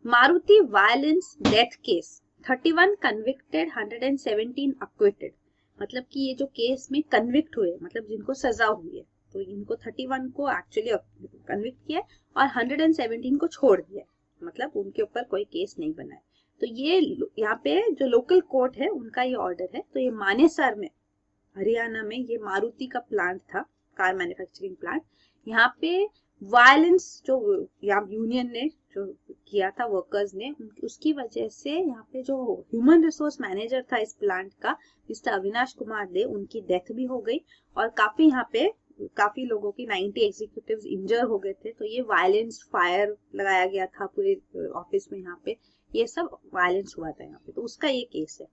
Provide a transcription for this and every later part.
Maruti violence death case 31 convicted 117 acquitted. मतलब कि ये जो केस में कन्विक्ट हुए मतलब जिनको सजा हुई है तो इनको 31 को एक्चुअली कन्विक्ट किया और 117 को छोड़ दिया, मतलब उनके ऊपर कोई केस नहीं बना है। तो ये यहाँ पे जो लोकल कोर्ट है उनका ये ऑर्डर है। तो ये मानेसर में हरियाणा में ये मारुति का प्लांट था, कार मैन्युफैक्चरिंग प्लांट। यहाँ पे वायलेंस जो यहाँ यूनियन ने जो किया था वर्कर्स ने, उसकी वजह से यहाँ पे जो ह्यूमन रिसोर्स मैनेजर था इस प्लांट का मिस्टर अविनाश कुमार दे, उनकी डेथ भी हो गई और काफी लोगों की 90 एग्जीक्यूटिव्स इंजर हो गए थे। तो ये वायलेंस फायर लगाया गया था पूरे ऑफिस में, यहाँ पे ये सब वायलेंस हुआ था यहाँ पे, तो उसका ये केस है।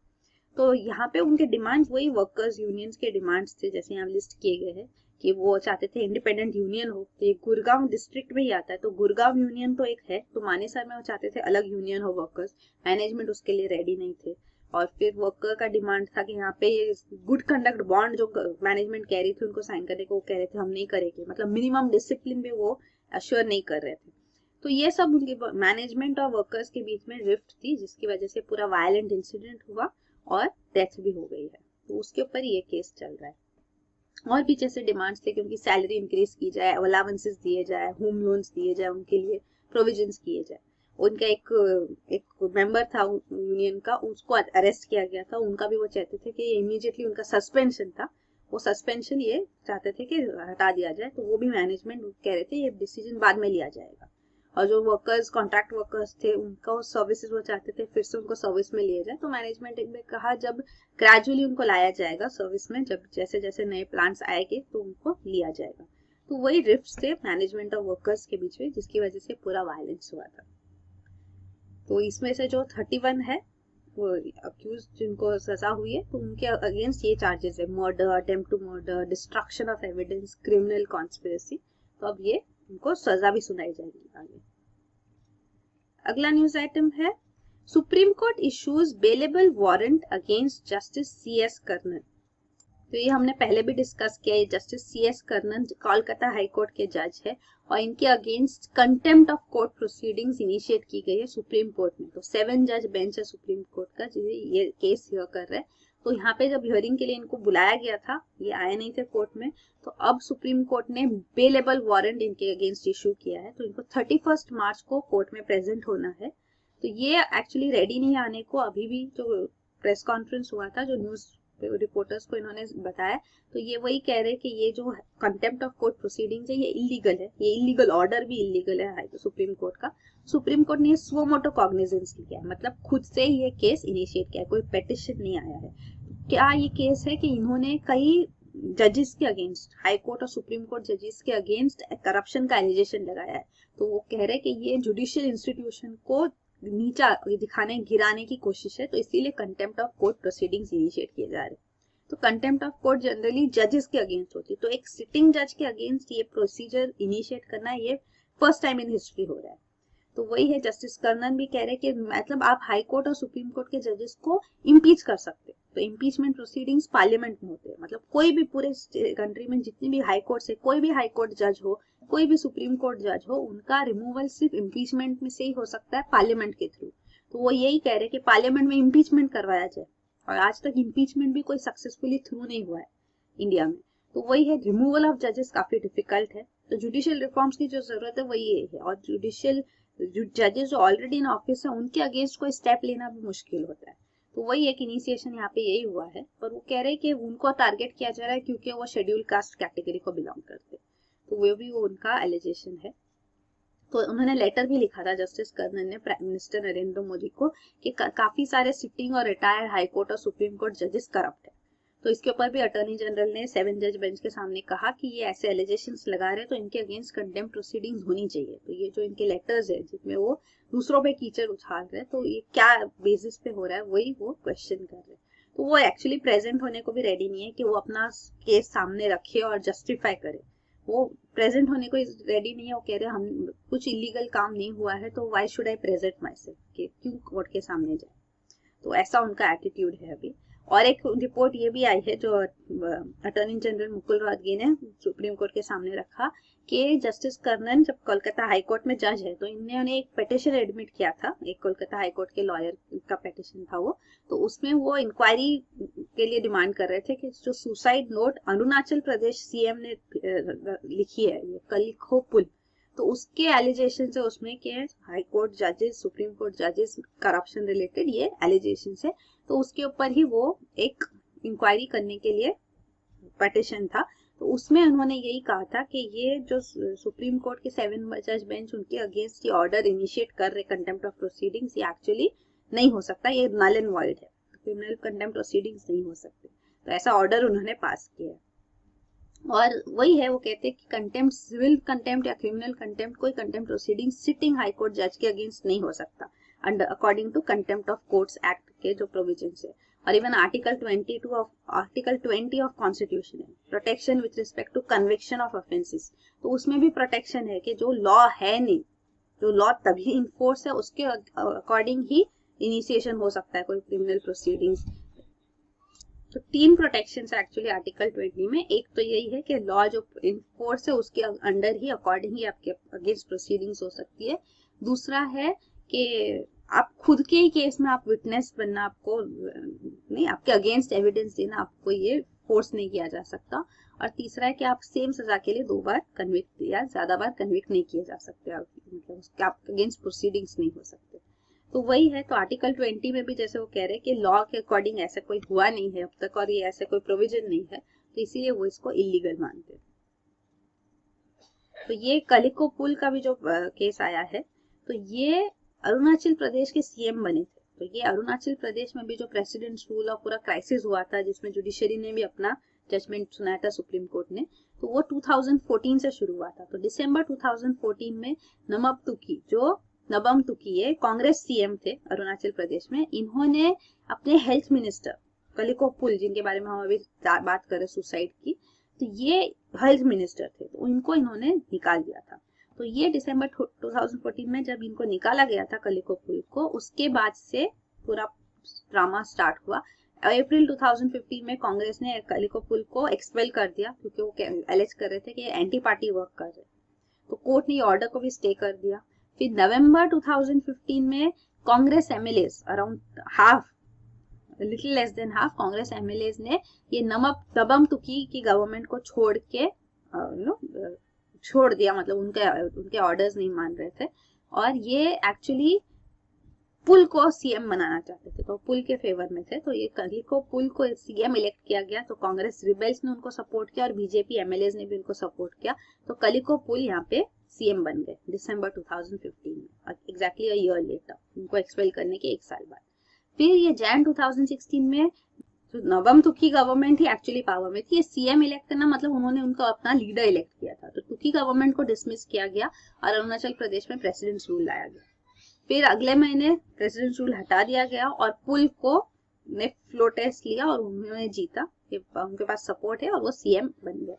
तो यहाँ पे उनके डिमांड्स वही वर्कर्स यूनियंस के डिमांड्स थे जैसे यहाँ लिस्ट किए गए हैं कि वो चाहते थे इंडिपेंडेंट यूनियन हो। तो ये गुड़गांव डिस्ट्रिक्ट में ही आता है, तो गुड़गांव यूनियन तो एक है, तो मानेसर में वो चाहते थे अलग यूनियन हो वर्कर्स, मैनेजमेंट उसके लिए रेडी नहीं थे। और फिर वर्कर का डिमांड था कि यहाँ पे ये गुड कंडक्ट बॉन्ड जो मैनेजमेंट कह रही थी उनको साइन करने को, वो कह रहे थे हम नहीं करेंगे, मतलब मिनिमम डिसिप्लिन भी वो अश्योर नहीं कर रहे थे। तो ये सब उनके मैनेजमेंट और वर्कर्स के बीच में रिफ्ट थी जिसकी वजह से पूरा वायलेंट इंसिडेंट हुआ और डेथ भी हो गई है। तो उसके ऊपर ये केस चल रहा है। और भी जैसे डिमांड्स थे कि उनकी सैलरी इंक्रीज की जाए, अलाउंसेस दिए जाए, होम लोन्स दिए जाए, उनके लिए प्रोविजंस किए जाए। उनका एक मेंबर था यूनियन का, उसको अरेस्ट किया गया था, उनका भी वो चाहते थे कि इमीडिएटली उनका सस्पेंशन था, वो सस्पेंशन ये चाहते थे कि हटा दिया जाए। तो वो भी मैनेजमेंट कह रहे थे ये डिसीजन बाद में लिया जाएगा। और जो वर्कर्स कॉन्ट्रैक्ट वर्कर्स थे उनका सर्विसेज वो चाहते थे फिर से उनको सर्विस में लिया जाए। तो मैनेजमेंट ने कहा जब ग्रेजुअली उनको लाया जाएगा सर्विस में, जब जैसे जैसे नए प्लांट्स आएंगे तो उनको लिया जाएगा। तो वही रिफ्ट्स थे मैनेजमेंट और वर्कर्स के बीच में जिसकी वजह से पूरा वायलेंस हुआ था। तो इसमें से जो 31 है वो अक्यूज जिनको सजा हुई है तो उनके अगेंस्ट ये चार्जेस है, murder, attempt to murder, destruction of evidence, criminal conspiracy. तो अब ये उनको सजा भी सुनाई जाएगी आगे। अगला न्यूज आइटम है Supreme Court issues bailable warrant against justice CS Karnan. तो ये हमने पहले भी डिस्कस किया, ये justice CS Karnan Kolkata high court के जज है और इनके against contempt of court proceedings initiate की गई है सुप्रीम कोर्ट में। तो 7 जज बेंच है सुप्रीम कोर्ट का जिसे ये केस हियर कर रहा है। तो यहाँ पे जब हियरिंग के लिए इनको बुलाया गया था, ये आए नहीं थे कोर्ट में, तो अब सुप्रीम कोर्ट ने बेलेबल वारंट इनके अगेंस्ट इशू किया है। तो इनको 31 मार्च को कोर्ट में प्रेजेंट होना है। तो ये एक्चुअली रेडी नहीं आने को, अभी भी जो प्रेस कॉन्फ्रेंस हुआ था जो न्यूज रिपोर्टर्स को इन्होंने बताया, तो ये वही कह रहे कि ये जो कंटेम्प्ट ऑफ कोर्ट प्रोसीडिंग्स है ये इलीगल है, ये इलीगल ऑर्डर भी इलीगल है सुप्रीम कोर्ट का। सुप्रीम कोर्ट ने स्वो मोटो कॉग्निजेंस लिया है, मतलब खुद से ही ये केस इनिशिएट किया है, कोई पेटिशन नहीं आया है। क्या ये केस है कि इन्होंने कई जजेस के अगेंस्ट, हाई कोर्ट और सुप्रीम कोर्ट जजेस के अगेंस्ट करप्शन का एलिगेशन लगाया है। तो वो कह रहे कि ये जुडिशियल इंस्टीट्यूशन को नीचा दिखाने, गिराने की कोशिश है, तो इसीलिए contempt of court proceedings initiate किए जा रहे। तो कंटेम्प्ट ऑफ कोर्ट जनरली जजेस के अगेंस्ट होती है, तो एक सिटिंग जज के अगेंस्ट ये प्रोसीजर इनिशिएट करना ये फर्स्ट टाइम इन हिस्ट्री हो रहा है। तो वही है, जस्टिस कर्नन भी कह रहे कि मतलब आप हाई कोर्ट और सुप्रीम कोर्ट के जजेस को इम्पीच कर सकते। तो इम्पीचमेंट प्रोसीडिंग्स पार्लियामेंट में होते हैं, मतलब कोई भी पूरे कंट्री में जितनी भी हाई कोर्ट से कोई भी हाई कोर्ट जज हो, कोई भी सुप्रीम कोर्ट जज हो, उनका रिमूवल सिर्फ इम्पीचमेंट में से ही हो सकता है, पार्लियामेंट के थ्रू। तो वो यही कह रहे कि पार्लियामेंट में इम्पीचमेंट करवाया जाए, और आज तक इम्पीचमेंट भी कोई सक्सेसफुली थ्रू नहीं हुआ है इंडिया में। तो वही है, रिमूवल ऑफ जजेस काफी डिफिकल्ट है। तो जुडिशियल रिफॉर्म्स की जो जरूरत है वो ये है, और जुडिशियल जजेस जो ऑलरेडी इन ऑफिस है उनके अगेंस्ट कोई स्टेप लेना भी मुश्किल होता है। तो वही एक इनिशिएशन यहाँ पे यही हुआ है, पर वो कह रहे हैं कि उनको टारगेट किया जा रहा है क्योंकि वो शेड्यूल कास्ट कैटेगरी को बिलोंग करते, तो वो भी उनका एलिगेशन है। तो उन्होंने लेटर भी लिखा था जस्टिस कर्नन ने प्राइम मिनिस्टर नरेंद्र मोदी को कि काफी सारे सिटिंग और रिटायर्ड हाई कोर्ट और सुप्रीम कोर्ट जजेस करप्ट है। तो इसके ऊपर भी अटॉर्नी जनरल ने 7 जज बेंच के सामने कहा कि ये ऐसे एलिगेशंस लगा रहे तो इनके अगेंस्ट कंटेम्प्ट प्रोसीडिंग्स होनी चाहिए। तो ये जो इनके लेटर्स है जिसमें वो दूसरों पे कीचड़ उछाल रहे, तो ये क्या बेसिस पे हो रहा है वही वो क्वेश्चन कर रहे। तो वो एक्चुअली प्रेजेंट होने को भी रेडी नहीं है कि वो अपना केस सामने रखे और जस्टिफाई करे, वो प्रेजेंट होने को रेडी नहीं है। वो कह रहे हम कुछ इलीगल काम नहीं हुआ है तो why should I present my self, क्यों कोर्ट के सामने जाए। तो ऐसा उनका एटीट्यूड है अभी। और एक रिपोर्ट ये भी आई है जो अटॉर्नी जनरल मुकुल रोहतगी ने सुप्रीम कोर्ट के सामने रखा कि जस्टिस कर्णन जब कोलकाता हाई कोर्ट में जज है तो इन्होंने एक पिटिशन एडमिट किया था, एक कोलकाता हाई कोर्ट के लॉयर का पिटिशन था वो, तो उसमें वो इंक्वायरी के लिए डिमांड कर रहे थे कि जो suicide note Arunachal Pradesh CM ने लिखी है, ये कलिखो पुल, तो उसके एलिगेशन है उसमें कि हाई कोर्ट जजेस, सुप्रीम कोर्ट जजेस करप्शन रिलेटेड ये एलिगेशन है, तो उसके ऊपर ही वो एक इंक्वायरी करने के लिए पिटिशन था। तो उसमें उन्होंने यही कहा था कि ये जो सुप्रीम कोर्ट के 7 जज बेंच उनके अगेंस्ट ये ऑर्डर इनिशिएट कर रहे कंटेम्प्ट ऑफ प्रोसीडिंग्स, ये एक्चुअली नहीं हो सकता, ये नल एंड वॉइड है, क्रिमिनल कंटेम्प्ट प्रोसीडिंग्स नहीं हो सकते। तो ऐसा ऑर्डर उन्होंने पास किया है। और वही है, वो कहते हैं कि कंटेम्प्ट, सिविल कंटेम्प्ट या क्रिमिनल कंटेम्प्ट, कोई contempt proceeding sitting high court जज के अगेंस्ट नहीं हो सकता under according to contempt of courts act के जो प्रोविजंस है। और इवन आर्टिकल 20 ऑफ कॉन्स्टिट्यूशन है protection with respect to conviction of offences, तो उसमें भी प्रोटेक्शन है कि जो लॉ है नहीं, जो लॉ तभी इन्फोर्स है उसके अकॉर्डिंग ही इनिशिएशन हो सकता है कोई क्रिमिनल प्रोसीडिंग्स। तो 3 प्रोटेक्शन है एक्चुअली आर्टिकल 20 में। एक तो यही है कि लॉ जो इन्फोर्स है उसके अंडर ही, अकॉर्डिंग ही आपके अगेंस्ट प्रोसीडिंग्स हो सकती है। दूसरा है कि आप खुद के ही केस में आप विटनेस बनना, आपको नहीं, आपके अगेंस्ट एविडेंस देना, आपको ये फोर्स नहीं किया जा सकता। और तीसरा है कि आप सेम सजा के लिए 2 बार कन्विक्ट या ज्यादा बार कन्विक्ट नहीं किए जा सकते, मतलब उसके आपके अगेंस्ट प्रोसीडिंग्स नहीं हो सकते। तो वही है, तो आर्टिकल 20 में भी जैसे वो कह रहे हैं कि लॉ के अकॉर्डिंग ऐसा कोई हुआ नहीं है अब तक और ये ऐसा कोई प्रोविजन नहीं है, तो इसीलिए वो इसको इलीगल मानते हैं। तो ये कलिको पुल का भी जो केस आया है, तो ये अरुणाचल प्रदेश के सीएम बने थे। तो ये अरुणाचल प्रदेश में भी जो प्रेसिडेंट रूल और पूरा क्राइसिस हुआ था जिसमें जुडिशरी ने भी अपना जजमेंट सुनाया था सुप्रीम कोर्ट ने, तो वो 2014 से शुरू हुआ था। तो दिसंबर 2014 में नबम तुकी कांग्रेस सीएम थे अरुणाचल प्रदेश में, इन्होंने अपने हेल्थ मिनिस्टर कलिको पुल, जिनके बारे में हम अभी बात कर रहे सुसाइड की, तो ये हेल्थ मिनिस्टर थे, तो इनको इन्होंने निकाल दिया था। तो ये दिसंबर 2014 में जब इनको निकाला गया था कलिको पुल को, उसके बाद से पूरा ड्रामा स्टार्ट हुआ। अप्रैल 2015 में कांग्रेस ने कलिको पुल को एक्सपेल कर दिया क्योंकि वो एलेज कर रहे थे कि एंटी पार्टी वर्क कर रहे, तो कोर्ट ने ऑर्डर को भी स्टे कर दिया। फिर नवंबर 2015 में Congress MLAs around half, little less than half Congress MLAs ने ये नबम तुकी की गवर्नमेंट को छोड़ के छोड़ दिया, मतलब उनके ऑर्डर्स नहीं मान रहे थे और ये एक्चुअली पुल को सीएम बनाना चाहते थे, तो पुल के फेवर में थे। तो ये कलिको पुल को सीएम इलेक्ट किया गया, तो कांग्रेस रिबेल्स ने उनको सपोर्ट किया और बीजेपी एमएलएज ने भी उनको सपोर्ट किया, तो कलिको पुल यहाँ पे सीएम बन गए दिसंबर 2015 में, एग्जैक्टली अ ईयर लेटर, उनको एक्सपेल करने के 1 साल बाद। फिर ये जैन 2016 में तो नबम तुकी गवर्नमेंट ही एक्चुअली पावर में थी, ये सीएम इलेक्ट करना मतलब उन्होंने उनको अपना लीडर इलेक्ट किया था, तो तुकी गवर्नमेंट को डिसमिस किया गया और अरुणाचल प्रदेश में प्रेसिडेंट रूल लाया गया। फिर अगले महीने प्रेसिडेंट रूल हटा दिया गया और पुल को ने फ्लो टेस्ट लिया और उन्होंने जीता, उनके पास सपोर्ट है और वो सीएम बन गए।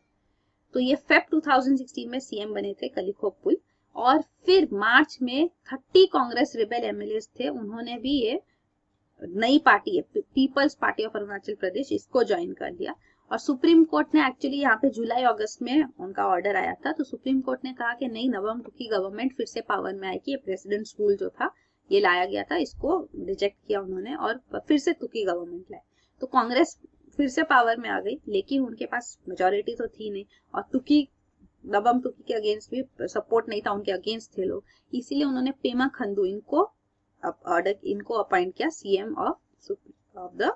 तो ये फेब 2016 में सीएम बने थे कलिको पुल। और फिर मार्च में 30 कांग्रेस रिबेल एमएलएज थे, उन्होंने भी ये नई पार्टी है peoples party of Arunachal Pradesh, इसको ज्वाइन कर दिया। और सुप्रीम कोर्ट ने एक्चुअली यहाँ पे जुलाई अगस्त में उनका ऑर्डर आया था, तो सुप्रीम कोर्ट ने कहा कि नहीं, नबम तुकी गवर्नमेंट फिर से पावर में आएगी, ये प्रेसिडेंट रूल जो था ये लाया गया था, इसको रिजेक्ट किया उन्होंने और फिर से तुकी गवर्नमेंट लाए। तो कांग्रेस फिर से पावर में आ गई, लेकिन उनके पास मेजोरिटी तो थी नहीं और नबम तुकी के अगेंस्ट भी सपोर्ट नहीं था, उनके अगेंस्ट थे लोग, इसीलिए उन्होंने पेमा खंडू इनको अपॉइंट किया सीएम ऑफ द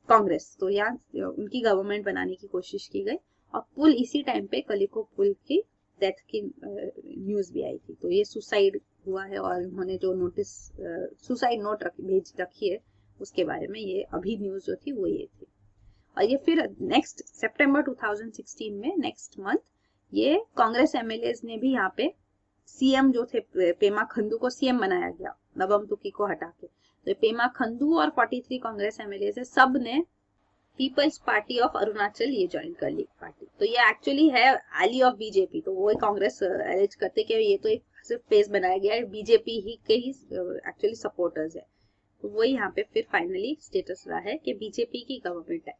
कांग्रेस। तो यहाँ उनकी गवर्नमेंट बनाने की कोशिश की गई और पुल इसी टाइम पे कलिको पुल की डेथ की न्यूज भी आई थी। तो ये सुसाइड हुआ है और उन्होंने जो नोटिस सुसाइड नोट भेज रखी है उसके बारे में ये अभी न्यूज जो थी वो ये थी। और ये फिर नेक्स्ट सितंबर 2016 में नेक्स्ट मंथ ये कांग्रेस एमएलएज ने भी यहाँ पे सीएम जो थे पेमा खंडू को सीएम बनाया गया नबम तुकी को हटा के। तो पेमा खंडू और 43 कांग्रेस एमएलए से सब ने पीपल्स पार्टी ऑफ अरुणाचल ये ज्वाइन कर ली पार्टी। तो ये एक्चुअली है एली ऑफ बीजेपी, तो वो कांग्रेस एलेज करते कि ये तो एक सिर्फ फेस बनाया गया है, बीजेपी ही के ही एक्चुअली सपोर्टर्स है। तो वो यहाँ पे फिर फाइनली स्टेटस रहा है कि बीजेपी की गवर्नमेंट है।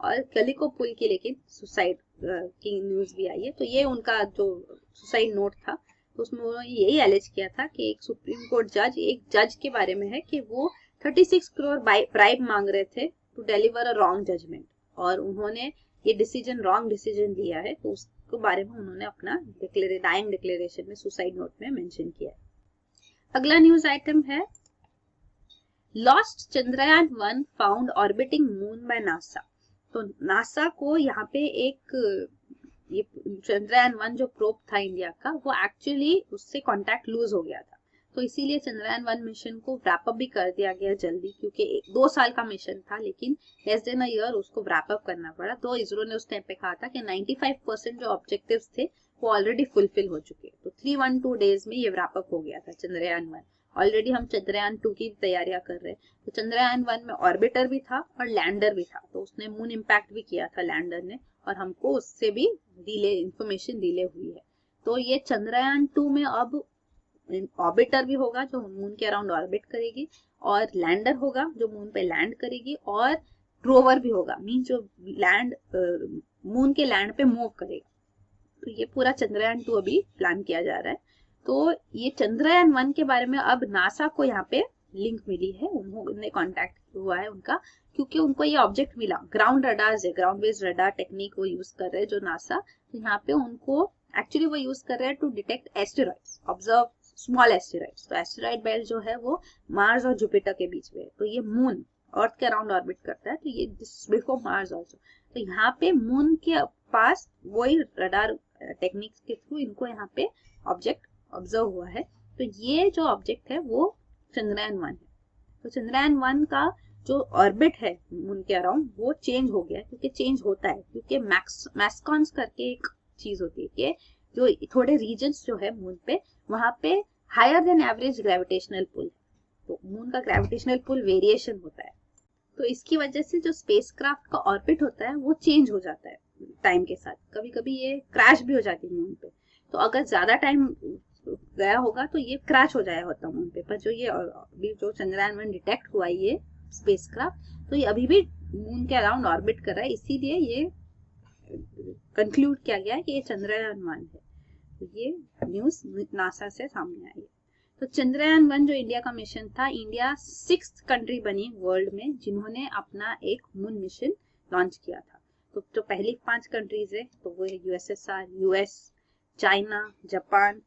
और कलिको पुल की लेकिन सुसाइड की न्यूज भी आई है। तो ये उनका जो सुसाइड नोट था, तो उसमें उन्होंने यही एलिज किया था कि एक सुप्रीम कोर्ट जज, एक जज के बारे में है कि वो 36 करोड़ ब्राइब मांग रहे थे to deliver a wrong judgment, और उन्होंने ये डिसीजन रॉन्ग डिसीजन लिया है। तो उसके बारे में उन्होंने अपना डाइंग डिक्लेरेशन में, सुसाइड नोट में मेंशन किया है। अगला न्यूज आइटम है lost Chandrayaan 1 found orbiting moon by NASA. तो नासा को यहाँ पे एक ये चंद्रयान 1 जो प्रोब था इंडिया का, वो एक्चुअली उससे कांटेक्ट लूज हो गया था। तो इसीलिए चंद्रयान 1 मिशन को रैप अप भी कर दिया गया जल्दी, क्योंकि 2 साल का मिशन था, लेकिन लेस देन अ ईयर उसको रैप अप करना पड़ा। तो इसरो ने उस टाइम पे कहा था कि 95% जो ऑब्जेक्टिव्स थे वो ऑलरेडी फुलफिल हो चुके। तो 312 डेज में ये रैप अप हो गया था चंद्रयान 1। ऑलरेडी हम चंद्रयान 2 की तैयारियां कर रहे हैं। तो चंद्रयान 1 में ऑर्बिटर भी था और लैंडर भी था, तो उसने मून इम्पैक्ट भी किया था लैंडर ने, और हमको उससे भी इंफॉर्मेशन डिले हुई है। तो ये चंद्रयान 2 में अब ऑर्बिटर भी होगा जो मून के अराउंड ऑर्बिट करेगी, और लैंडर होगा जो मून पे लैंड करेगी, और रोवर भी होगा, मीन जो लैंड मून के लैंड पे मूव करेगा। तो ये पूरा चंद्रयान 2 अभी प्लान किया जा रहा है। तो ये चंद्रयान 1 के बारे में अब नासा को यहाँ पे लिंक मिली है, उन्होंने कांटेक्ट हुआ है उनका, क्योंकि उनको ये ऑब्जेक्ट मिला। ग्राउंड रडार्स है, ग्राउंड बेस्ड रडार टेक्निक वो यूज कर रहे हैं जो नासा। तो यहाँ पे उनको एक्चुअली वो यूज कर रहे हैं to detect asteroids, observe small asteroids. तो एस्टेरॉइड बेल्ट जो है वो मार्स और जुपिटर के बीच में है। तो ये मून अर्थ के अराउंड ऑर्बिट करता है, तो ये बिफोर मार्स ऑल्सो। तो यहाँ पे मून के पास वही रडार टेक्निक्स के थ्रू इनको यहाँ पे ऑब्जेक्ट ऑब्जर्व हुआ है। तो ये जो ऑब्जेक्ट है वो चंद्रयान 1 है। तो चंद्रयान 1 का जो ऑर्बिट है मून के अराउंड वो चेंज हो गया, क्योंकि चेंज होता है क्योंकि मैस्कॉन्स करके एक चीज होती है कि जो थोड़े रीजन्स जो है मून पे, वहां पे higher than average gravitational pull है। तो मून का ग्रेविटेशनल पुल वेरिएशन होता है। तो इसकी वजह से जो स्पेसक्राफ्ट का ऑर्बिट होता है वो चेंज हो जाता है टाइम के साथ। कभी कभी ये क्रैश भी हो जाती है मून पे। तो अगर ज्यादा टाइम गया होगा तो ये क्रैश हो जाया होता मून पे। पर जो ये अभी जो चंद्रयान 1 डिटेक्ट हुआ है ये स्पेसक्राफ्ट, तो ये अभी भी मून के अराउंड ऑर्बिट कर रहा है, इसीलिए ये कंक्लूड किया गया है कि ये चंद्रयान 1 है। तो ये न्यूज नासा से सामने आई है। तो चंद्रयान 1 जो इंडिया का मिशन था, इंडिया 6th कंट्री बनी वर्ल्ड में जिन्होंने अपना एक मून मिशन लॉन्च किया था। तो जो पहली 5 कंट्रीज है तो वो है यूएसएसआर, यूएस, चाइना, जापान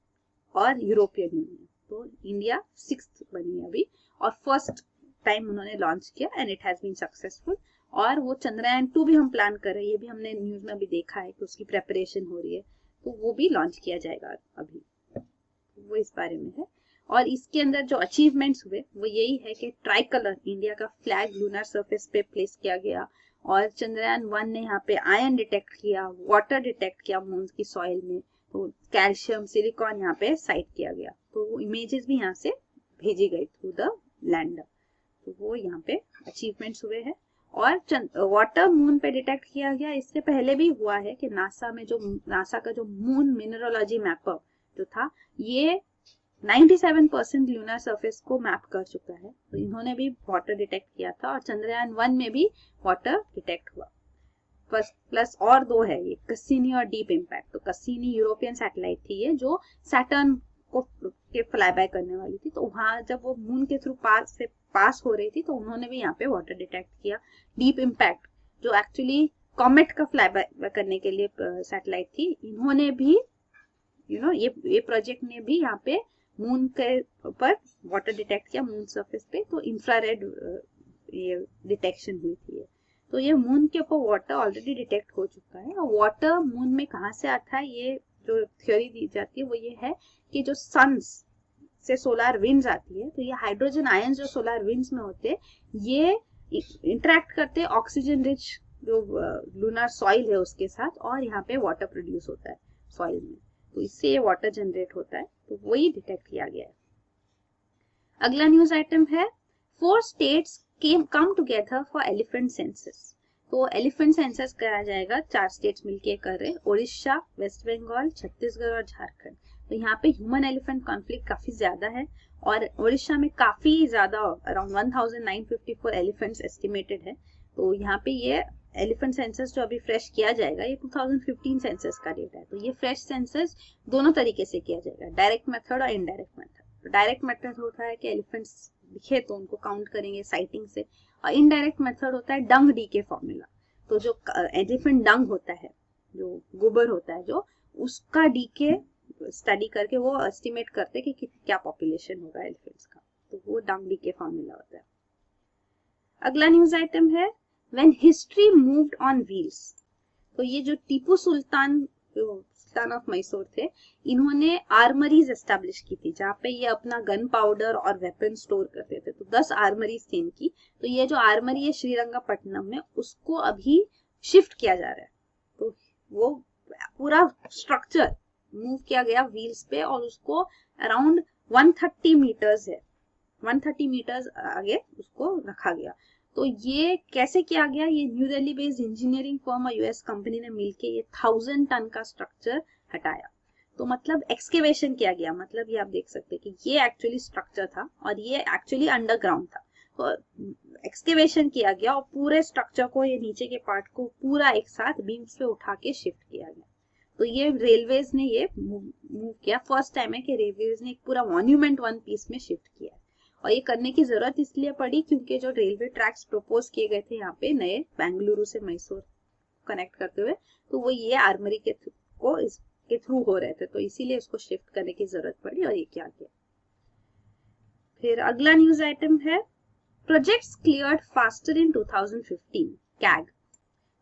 और यूरोपियन यूनियन। तो इंडिया 6th बनी अभी, और फर्स्ट टाइम उन्होंने लॉन्च किया and it has been successful. और वो चंद्रयान 2 भी हम प्लान कर रहे हैं, ये भी हमने न्यूज में भी देखा है कि उसकी प्रेपरेशन हो रही है। तो वो भी लॉन्च किया जाएगा अभी, वो इस बारे में है। और इसके अंदर जो अचीवमेंट्स हुए वो यही है कि ट्राई कलर इंडिया का फ्लैग लूनर सरफेस पे प्लेस किया गया, और चंद्रयान 1 ने यहाँ पे आयरन डिटेक्ट किया, वाटर डिटेक्ट किया मून की सॉइल में, तो कैल्शियम, सिलिकॉन यहाँ पे साइट किया गया। तो वो इमेजेस भी यहाँ से भेजी गई थ्रू द लैंडर। तो वो यहाँ पे अचीवमेंट्स हुए हैं। और वाटर मून पे डिटेक्ट किया गया। इससे पहले भी हुआ है कि नासा का जो मून मिनरोलॉजी मैपर जो था, ये 97% लूनर सरफेस को मैप कर चुका है। तो इन्होंने भी वाटर डिटेक्ट किया था, और चंद्रयान 1 में भी वाटर डिटेक्ट हुआ। प्लस और 2 है, ये कस्सीनी और डीप इम्पैक्ट। तो कस्सीनी यूरोपियन सैटेलाइट थी ये, जो सैटर्न को के फ्लाई बाय करने वाली थी। तो वहां जब वो मून के थ्रू पास हो रही थी तो उन्होंने भी यहाँ पे वाटर डिटेक्ट किया। डीप इम्पैक्ट जो एक्चुअली कॉमेट का फ्लाई बाय करने के लिए सैटेलाइट थी, इन्होंने भी ये प्रोजेक्ट ने भी यहाँ पे मून के ऊपर वाटर डिटेक्ट किया मून सरफेस पे। तो इंफ्रारेड ये डिटेक्शन हुई थी। तो ये मून के ऊपर वाटर ऑलरेडी डिटेक्ट हो चुका है। और वाटर मून में कहाँ से आता है, ये जो थ्योरी दी जाती है वो ये है कि जो सन्स से सोलर विंड्स आती है, तो ये हाइड्रोजन आयंस जो सोलर विंड्स में होते हैं, ये इंटरेक्ट करते हैं ऑक्सीजन रिच जो लूनर सॉइल है उसके साथ, और यहाँ पे वाटर प्रोड्यूस होता है सॉइल में। तो इससे ये वाटर जनरेट होता है। तो वही डिटेक्ट किया गया है। अगला न्यूज आइटम है 4 states come together for elephant census। तो एलिफेंट सेंसस कराया जाएगा, 4 स्टेट्स मिलके कर रहे, उड़ीसा, वेस्ट बंगाल, छत्तीसगढ़ और झारखंड। तो यहाँ पे ह्यूमन एलिफेंट कॉन्फ्लिक्ट काफी ज्यादा है, और उड़ीसा में काफी ज्यादा अराउंड 1954 एलिफेंट्स एस्टिमेटेड है। तो यहाँ पे ये एलिफेंट सेंसस जो अभी फ्रेश किया जाएगा ये 2015 सेंसस का डेटा है। तो ये फ्रेश सेंसस दोनों तरीके से किया जाएगा, डायरेक्ट मेथड और इनडायरेक्ट मेथड। तो डायरेक्ट मेथड होता है कि एलिफेंट्स दिखे तो उनको काउंट करेंगे साइटिंग से, और इनडायरेक्ट मेथड होता है डंग डीके फॉर्मूला। तो जो एलिफेंट डंग होता है, जो गोबर होता है, जो उसका डीके स्टडी करके वो एस्टिमेट करते हैं कि क्या पॉपुलेशन होगा एलिफेंट्स का। तो वो डंग डीके फॉर्मूला होता है। अगला न्यूज आइटम है when history moved on wheels. तो ये जो टीपू सुल्तान, जो सुल्तान ऑफ मैसूर थे, इन्होंने आर्मरीज एस्टेब्लिश की थी जहाँ पे ये अपना गन पाउडर और वेपन स्टोर करते थे। तो 10 आर्मरीज थी इनकी। तो ये जो आर्मरी है श्रीरंगपट्टनम में, उसको अभी शिफ्ट किया जा रहा है। तो वो पूरा स्ट्रक्चर मूव किया गया व्हील्स पे, और उसको अराउंड 130 मीटर्स है, 130 मीटर्स आगे उसको रखा गया। तो ये कैसे किया गया? ये new Delhi based engineering firm और यूएस कंपनी ने मिलके ये 1000 टन का स्ट्रक्चर हटाया। तो मतलब एक्सकेवेशन किया गया, मतलब ये आप देख सकते हैं कि ये एक्चुअली स्ट्रक्चर था और ये एक्चुअली अंडरग्राउंड था। तो एक्सकेवेशन किया गया और पूरे स्ट्रक्चर को, ये नीचे के पार्ट को पूरा एक साथ बीम्स पे उठा के शिफ्ट किया गया। तो ये रेलवेज ने ये मूव किया। फर्स्ट टाइम है कि रेलवेज ने एक पूरा मॉन्यूमेंट वन पीस में शिफ्ट किया। और ये करने की जरूरत इसलिए पड़ी क्योंकि जो रेलवे ट्रैक्स प्रपोज किए गए थे यहाँ पे नए, बेंगलुरु से मैसूर कनेक्ट करते हुए, तो वो ये आर्मरी के थ्रू हो रहे थे। तो इसीलिए इसको शिफ्ट करने की जरूरत पड़ी और ये किया गया। फिर अगला न्यूज आइटम है projects cleared faster in 2015 CAG.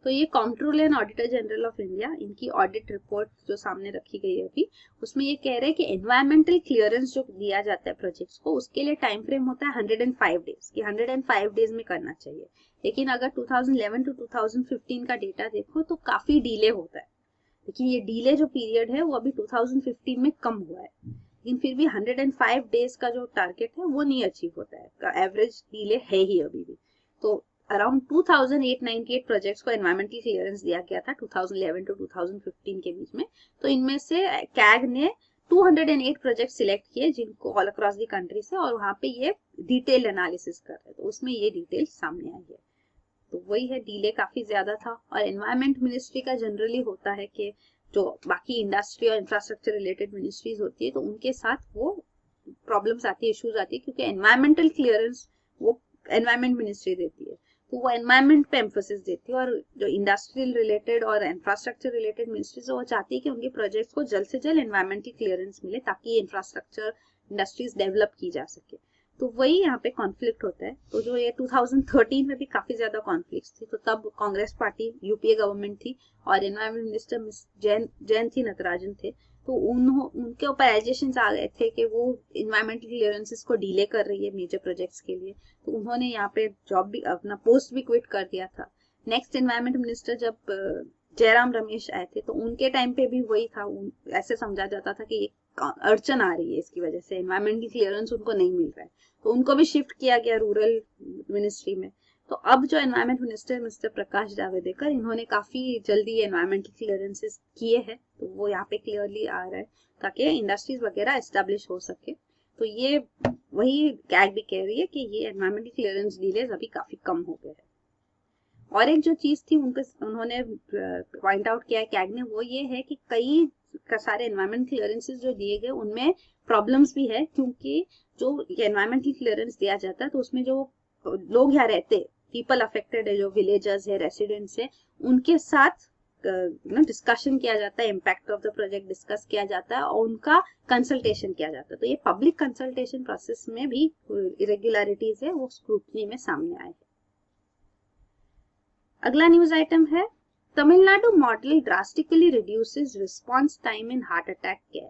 तो ये controller and auditor general of India, इनकी ऑडिट रिपोर्ट जो सामने रखी गई है अभी, उसमें ये कह रहे हैं कि एनवायरमेंटल क्लियरेंस जो दिया जाता है प्रोजेक्ट्स को, उसके लिए टाइम फ्रेम होता है 105 डेज कि 105 डेज में करना चाहिए। लेकिन अगर 2011 टू 2015 का डेटा देखो तो काफी डिले होता है। लेकिन ये डिले जो पीरियड है वो अभी 2015 में कम हुआ है, लेकिन फिर भी 105 डेज का जो टारगेट है वो नहीं अचीव होता है, एवरेज डिले है ही अभी भी। तो अराउंड 2898 प्रोजेक्ट्स को एनवायरमेंटल क्लियरेंस दिया गया था 2011 टू 2015 के बीच में। तो इनमें से कैग ने 208 प्रोजेक्ट सिलेक्ट किए जिनको ऑल अक्रॉस द कंट्री से, और वहां पे ये डिटेल एनालिसिस कर रहे हैं। तो उसमें ये डिटेल सामने आई है। तो वही है, डिले काफी ज्यादा था। और एनवायरमेंट मिनिस्ट्री का जनरली होता है कि जो बाकी इंडस्ट्री और इंफ्रास्ट्रक्चर रिलेटेड मिनिस्ट्रीज होती है तो उनके साथ वो प्रॉब्लम्स आती है, इश्यूज आती है, क्योंकि एनवायरमेंटल क्लियरेंस वो एनवायरमेंट मिनिस्ट्री देती है, तो वो एनवायरमेंट पे एम्फोसिस देती है। और जो इंडस्ट्रियल रिलेटेड और इंफ्रास्ट्रक्चर रिलेटेड मिनिस्ट्रीज वो चाहती है कि उनके प्रोजेक्ट्स को जल्द से जल्द एनवायरमेंटल क्लियरेंस मिले ताकि इंफ्रास्ट्रक्चर इंडस्ट्रीज डेवलप की जा सके। तो वही यहाँ पे कॉन्फ्लिक्ट होता है। तो जो ये 2013 में भी काफी ज्यादा कॉन्फ्लिक्ट थी, तो तब कांग्रेस पार्टी यूपीए गवर्नमेंट थी और environment minister miss Jayanthi Natarajan थे। तो उनके ऊपर एलिगेशंस आ गए थे कि वो इन्वायरमेंटल क्लियरेंसेस को डिले कर रही है मेजर प्रोजेक्ट्स के लिए। तो उन्होंने यहाँ पे जॉब भी, अपना पोस्ट भी क्विट कर दिया था। नेक्स्ट एनवायरमेंट मिनिस्टर जब जयराम रमेश आए थे तो उनके टाइम पे भी वही था, ऐसे समझा जाता था कि अड़चन आ रही है, इसकी वजह से एनवायरमेंटल क्लियरेंस उनको नहीं मिल रहा है, तो उनको भी शिफ्ट किया गया रूरल मिनिस्ट्री में। तो अब जो environment minister mister Prakash Javadekar, इन्होंने काफी जल्दी एनवायरमेंटल क्लियरेंसेस किए हैं। तो वो यहाँ पे क्लियरली आ रहा है ताकि इंडस्ट्रीज वगैरह एस्टेब्लिश हो सके। तो ये वही कैग भी कह रही है कि ये एनवायरमेंटल क्लियरेंस डिलेज अभी काफी कम हो गए हैं। और एक जो चीज थी उन्होंने पॉइंट आउट किया है कैग ने, वो ये है कि कई सारे एनवायरमेंट क्लियरेंसेस जो दिए गए उनमें प्रॉब्लम्स भी है, क्योंकि जो एनवायरमेंटल क्लियरेंस दिया जाता है तो उसमें जो लोग यहाँ रहते, पीपल अफेक्टेड है, जो विलेजर्स है, रेसिडेंट्स है, उनके साथ डिस्कशन किया जाता है, impact of the project discuss किया जाता है और उनका कंसल्टेशन किया जाता है। तो ये पब्लिक कंसल्टेशन प्रोसेस में भी इरेगुलरिटीज है, वो स्क्रूटनी में सामने आए हैं। अगला न्यूज आइटम है Tamil Nadu model drastically reduces response time in heart attack care.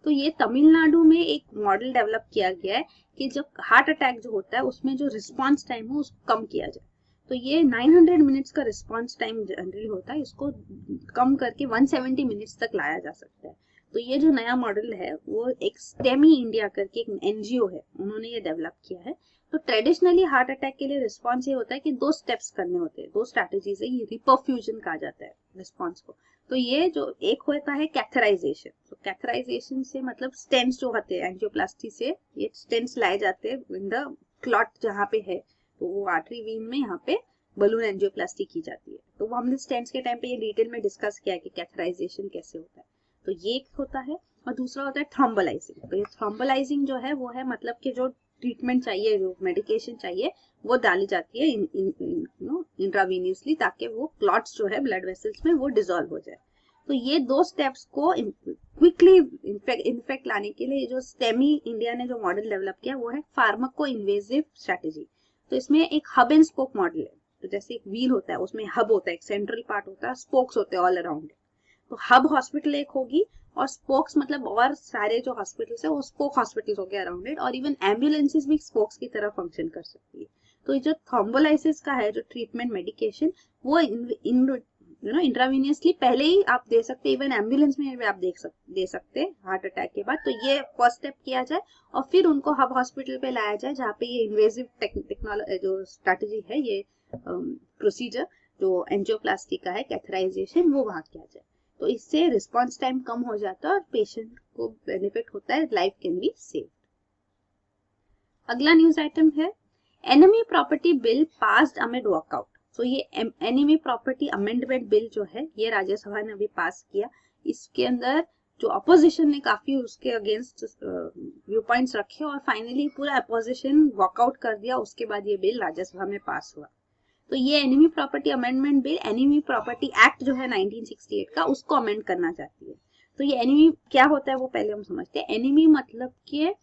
तो ये तमिलनाडु में एक मॉडल डेवलप किया गया है कि जब हार्ट अटैक जो होता है उसमें जो रिस्पांस टाइम है उसको कम किया जाए। तो ये 900 मिनट्स का रिस्पांस टाइम जनरली होता है, इसको कम करके 170 मिनट्स तक लाया जा सकता है। तो ये जो नया मॉडल है वो एक स्टेमी इंडिया करके एक एनजीओ है, उन्होंने ये डेवलप किया है। तो ट्रेडिशनली हार्ट अटैक के लिए रिस्पॉन्स ये होता है कि 2 स्टेप्स करने होते हैं, 2 स्ट्रैटेजीज है, ये रिपरफ्यूजन कहा जाता है रिस्पॉन्स को। तो ये जो एक होता है कैथराइजेशन, तो कैथराइजेशन से मतलब स्टेंट्स जो होते हैं, एंजियोप्लास्टी से ये स्टेंट्स लाए जाते हैं इन द क्लॉट जहाँ पे है, तो वो आर्टरी वीन में यहाँ पे बलून एंजियोप्लास्टी की जाती है। तो वो हमने स्टेंट्स के टाइम पे ये डिटेल में डिस्कस किया है कि कैथराइजेशन कैसे होता है। तो ये एक होता है, और दूसरा होता है थ्रोम्बोलाइजिंग। तो ये थ्रोम्बोलाइजिंग जो है वो है मतलब कि जो ट्रीटमेंट चाहिए, जो मेडिकेशन चाहिए वो डाली जाती है इंट्रावीनियसली, ताकि वो क्लॉट्स जो है ब्लड वेसल्स में वो डिसॉल्व हो जाए। तो ये 2 स्टेप्स को क्विकली इनफेक्ट लाने के लिए जो स्टेमी इंडिया ने जो मॉडल डेवलप किया वो है फार्माको इन्वेजिव स्ट्रेटेजी। तो इसमें एक हब एंड स्पोक मॉडल है। तो जैसे एक व्हील होता है, उसमें हब होता है, एक सेंट्रल पार्ट होता है, स्पोक्स होते हैं ऑल अराउंड। तो हब हॉस्पिटल एक होगी और स्पोक्स मतलब और सारे जो हॉस्पिटल्स है वो स्पोक हॉस्पिटल्स हो गए अराउंड इट, और इवन एम्बुलेंसेस भी स्पोक्स की तरह फंक्शन कर सकती है। तो ये जो थ्रोम्बोलाइसिस का है जो ट्रीटमेंट मेडिकेशन वो इंट्रावीनियसली पहले ही आप दे सकते हैं, इवन एम्बुलेंस में भी आप दे सकते हैं हार्ट अटैक के बाद। तो ये फर्स्ट स्टेप किया जाए और फिर उनको हब हॉस्पिटल पे लाया जाए जहाँ पे ये इन्वेजिव टेक्नोलॉजी जो स्ट्रैटेजी है, ये प्रोसीजर जो एंजियोप्लास्टी का है, कैथराइजेशन, वो वहाँ किया जाए। तो इससे रिस्पॉन्स टाइम कम हो जाता है और पेशेंट को बेनिफिट होता है, लाइफ कैन बी सेव्ड। अगला न्यूज आइटम है enemy property bill passed amid walkout. तो ये एनिमी प्रॉपर्टी अमेंडमेंट बिल जो है ये राज्यसभा ने अभी पास किया। इसके अंदर जो अपोजिशन ने काफी उसके अगेंस्ट व्यू पॉइंट्स रखे और फाइनली पूरा अपोजिशन वॉकआउट कर दिया, उसके बाद ये बिल राज्यसभा में पास हुआ। तो ये enemy property amendment bill enemy property act जो है 1968 का, उसको अमेंड करना चाहती है। तो ये एनिमी क्या होता है वो पहले हम समझते हैं। एनिमी मतलब कि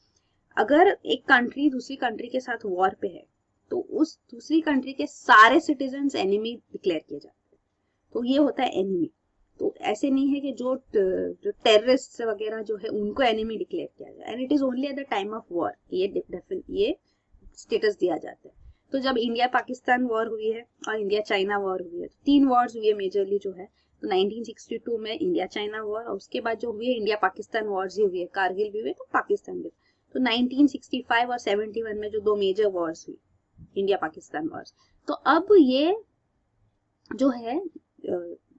अगर एक कंट्री दूसरी कंट्री के साथ वॉर पे है तो उस दूसरी कंट्री के सारे सिटीजन्स एनिमी डिक्लेयर किए जाते हैं, तो ये होता है एनिमी। तो ऐसे नहीं है कि जो टेररिस्ट वगैरह जो है उनको एनिमी डिक्लेयर किया जाए, and it is only at the time of war ये स्टेटस दिया जाता है। तो जब इंडिया पाकिस्तान वॉर हुई है और इंडिया चाइना वॉर हुई है, तो 3 वॉर्स हुई है मेजरली जो है। तो 1962 में इंडिया चाइना वॉर, और उसके बाद जो हुई है इंडिया पाकिस्तान वॉर्स ही हुई है, कारगिल भी हुई तो पाकिस्तान भी। तो 1965 और 71 में जो 2 मेजर वॉर्स हुई इंडिया पाकिस्तान वॉर्स। तो अब ये जो है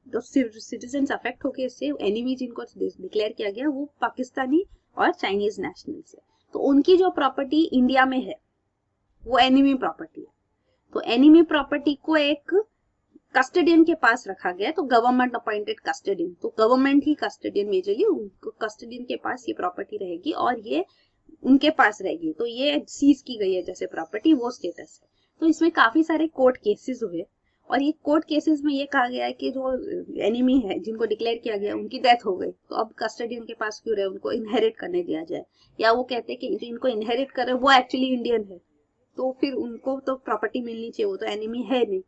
जो सिटीजन्स अफेक्ट होके इससे एनिमी जिनको डिक्लेयर किया गया वो पाकिस्तानी और चाइनीज नेशनल्स है। तो उनकी जो प्रॉपर्टी इंडिया में है वो एनिमी प्रॉपर्टी है। तो एनिमी प्रॉपर्टी को एक कस्टडियन के पास रखा गया, तो गवर्नमेंट अपॉइंटेड कस्टडियन, तो गवर्नमेंट ही कस्टडियन मेजरली, उनको कस्टडियन के पास ये प्रॉपर्टी रहेगी और ये उनके पास रहेगी। तो ये सीज की गई है जैसे प्रॉपर्टी, वो स्टेटस है। तो इसमें काफी सारे कोर्ट केसेस हुए और ये कोर्ट केसेस में ये कहा गया है कि जो एनिमी है जिनको डिक्लेयर किया गया उनकी डेथ हो गई, तो अब कस्टडियन के पास क्यों रहे, उनको इनहेरिट करने दिया जाए। या वो कहते हैं कि जो इनको इनहेरिट कर रहे वो एक्चुअली इंडियन है, तो फिर उनको तो प्रॉपर्टी मिलनी चाहिए, वो तो एनिमी है नहीं।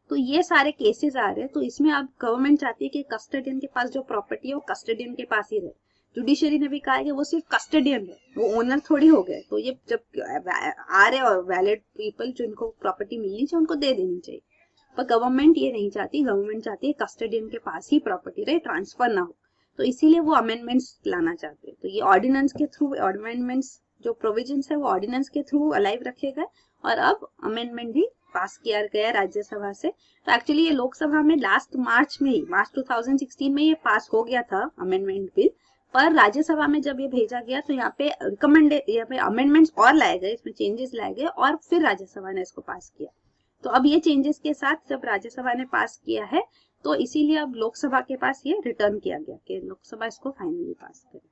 तो ये सारे केसेस आ रहे हैं। तो इसमें अब गवर्नमेंट चाहती है कि कस्टडियन के पास जो प्रॉपर्टी है वो कस्टडियन के पास ही रहे। जुडिशरी ने भी कहा है कि वो सिर्फ कस्टडियन है, वो ओनर थोड़ी हो गए। तो ये जब आ रहे और वैलिड पीपल जिनको प्रॉपर्टी मिलनी चाहिए उनको दे देनी चाहिए, पर गवर्नमेंट ये नहीं चाहती। गवर्नमेंट चाहती है कस्टडियन के पास ही प्रॉपर्टी रहे, ट्रांसफर ना हो। तो इसीलिए वो अमेंडमेंट्स लाना चाहते हैं। तो ये ऑर्डिनेंस के थ्रू अमेंडमेंट्स जो प्रोविजंस है वो ऑर्डिनेंस के थ्रू अलाइव रखे गए और अब अमेंडमेंट भी पास किया गया राज्यसभा से। तो एक्चुअली ये लोकसभा में लास्ट मार्च 2016 में ये पास हो गया था अमेंडमेंट बिल, पर राज्यसभा में जब ये भेजा गया तो यहाँ पे अमेंडमेंट्स और लाए गए, इसमें चेंजेस लाए गए और फिर राज्यसभा ने इसको पास किया। तो अब ये चेंजेस के साथ जब राज्यसभा ने पास किया है तो इसीलिए अब लोकसभा के पास ये रिटर्न किया गया कि लोकसभा इसको फाइनली पास करे।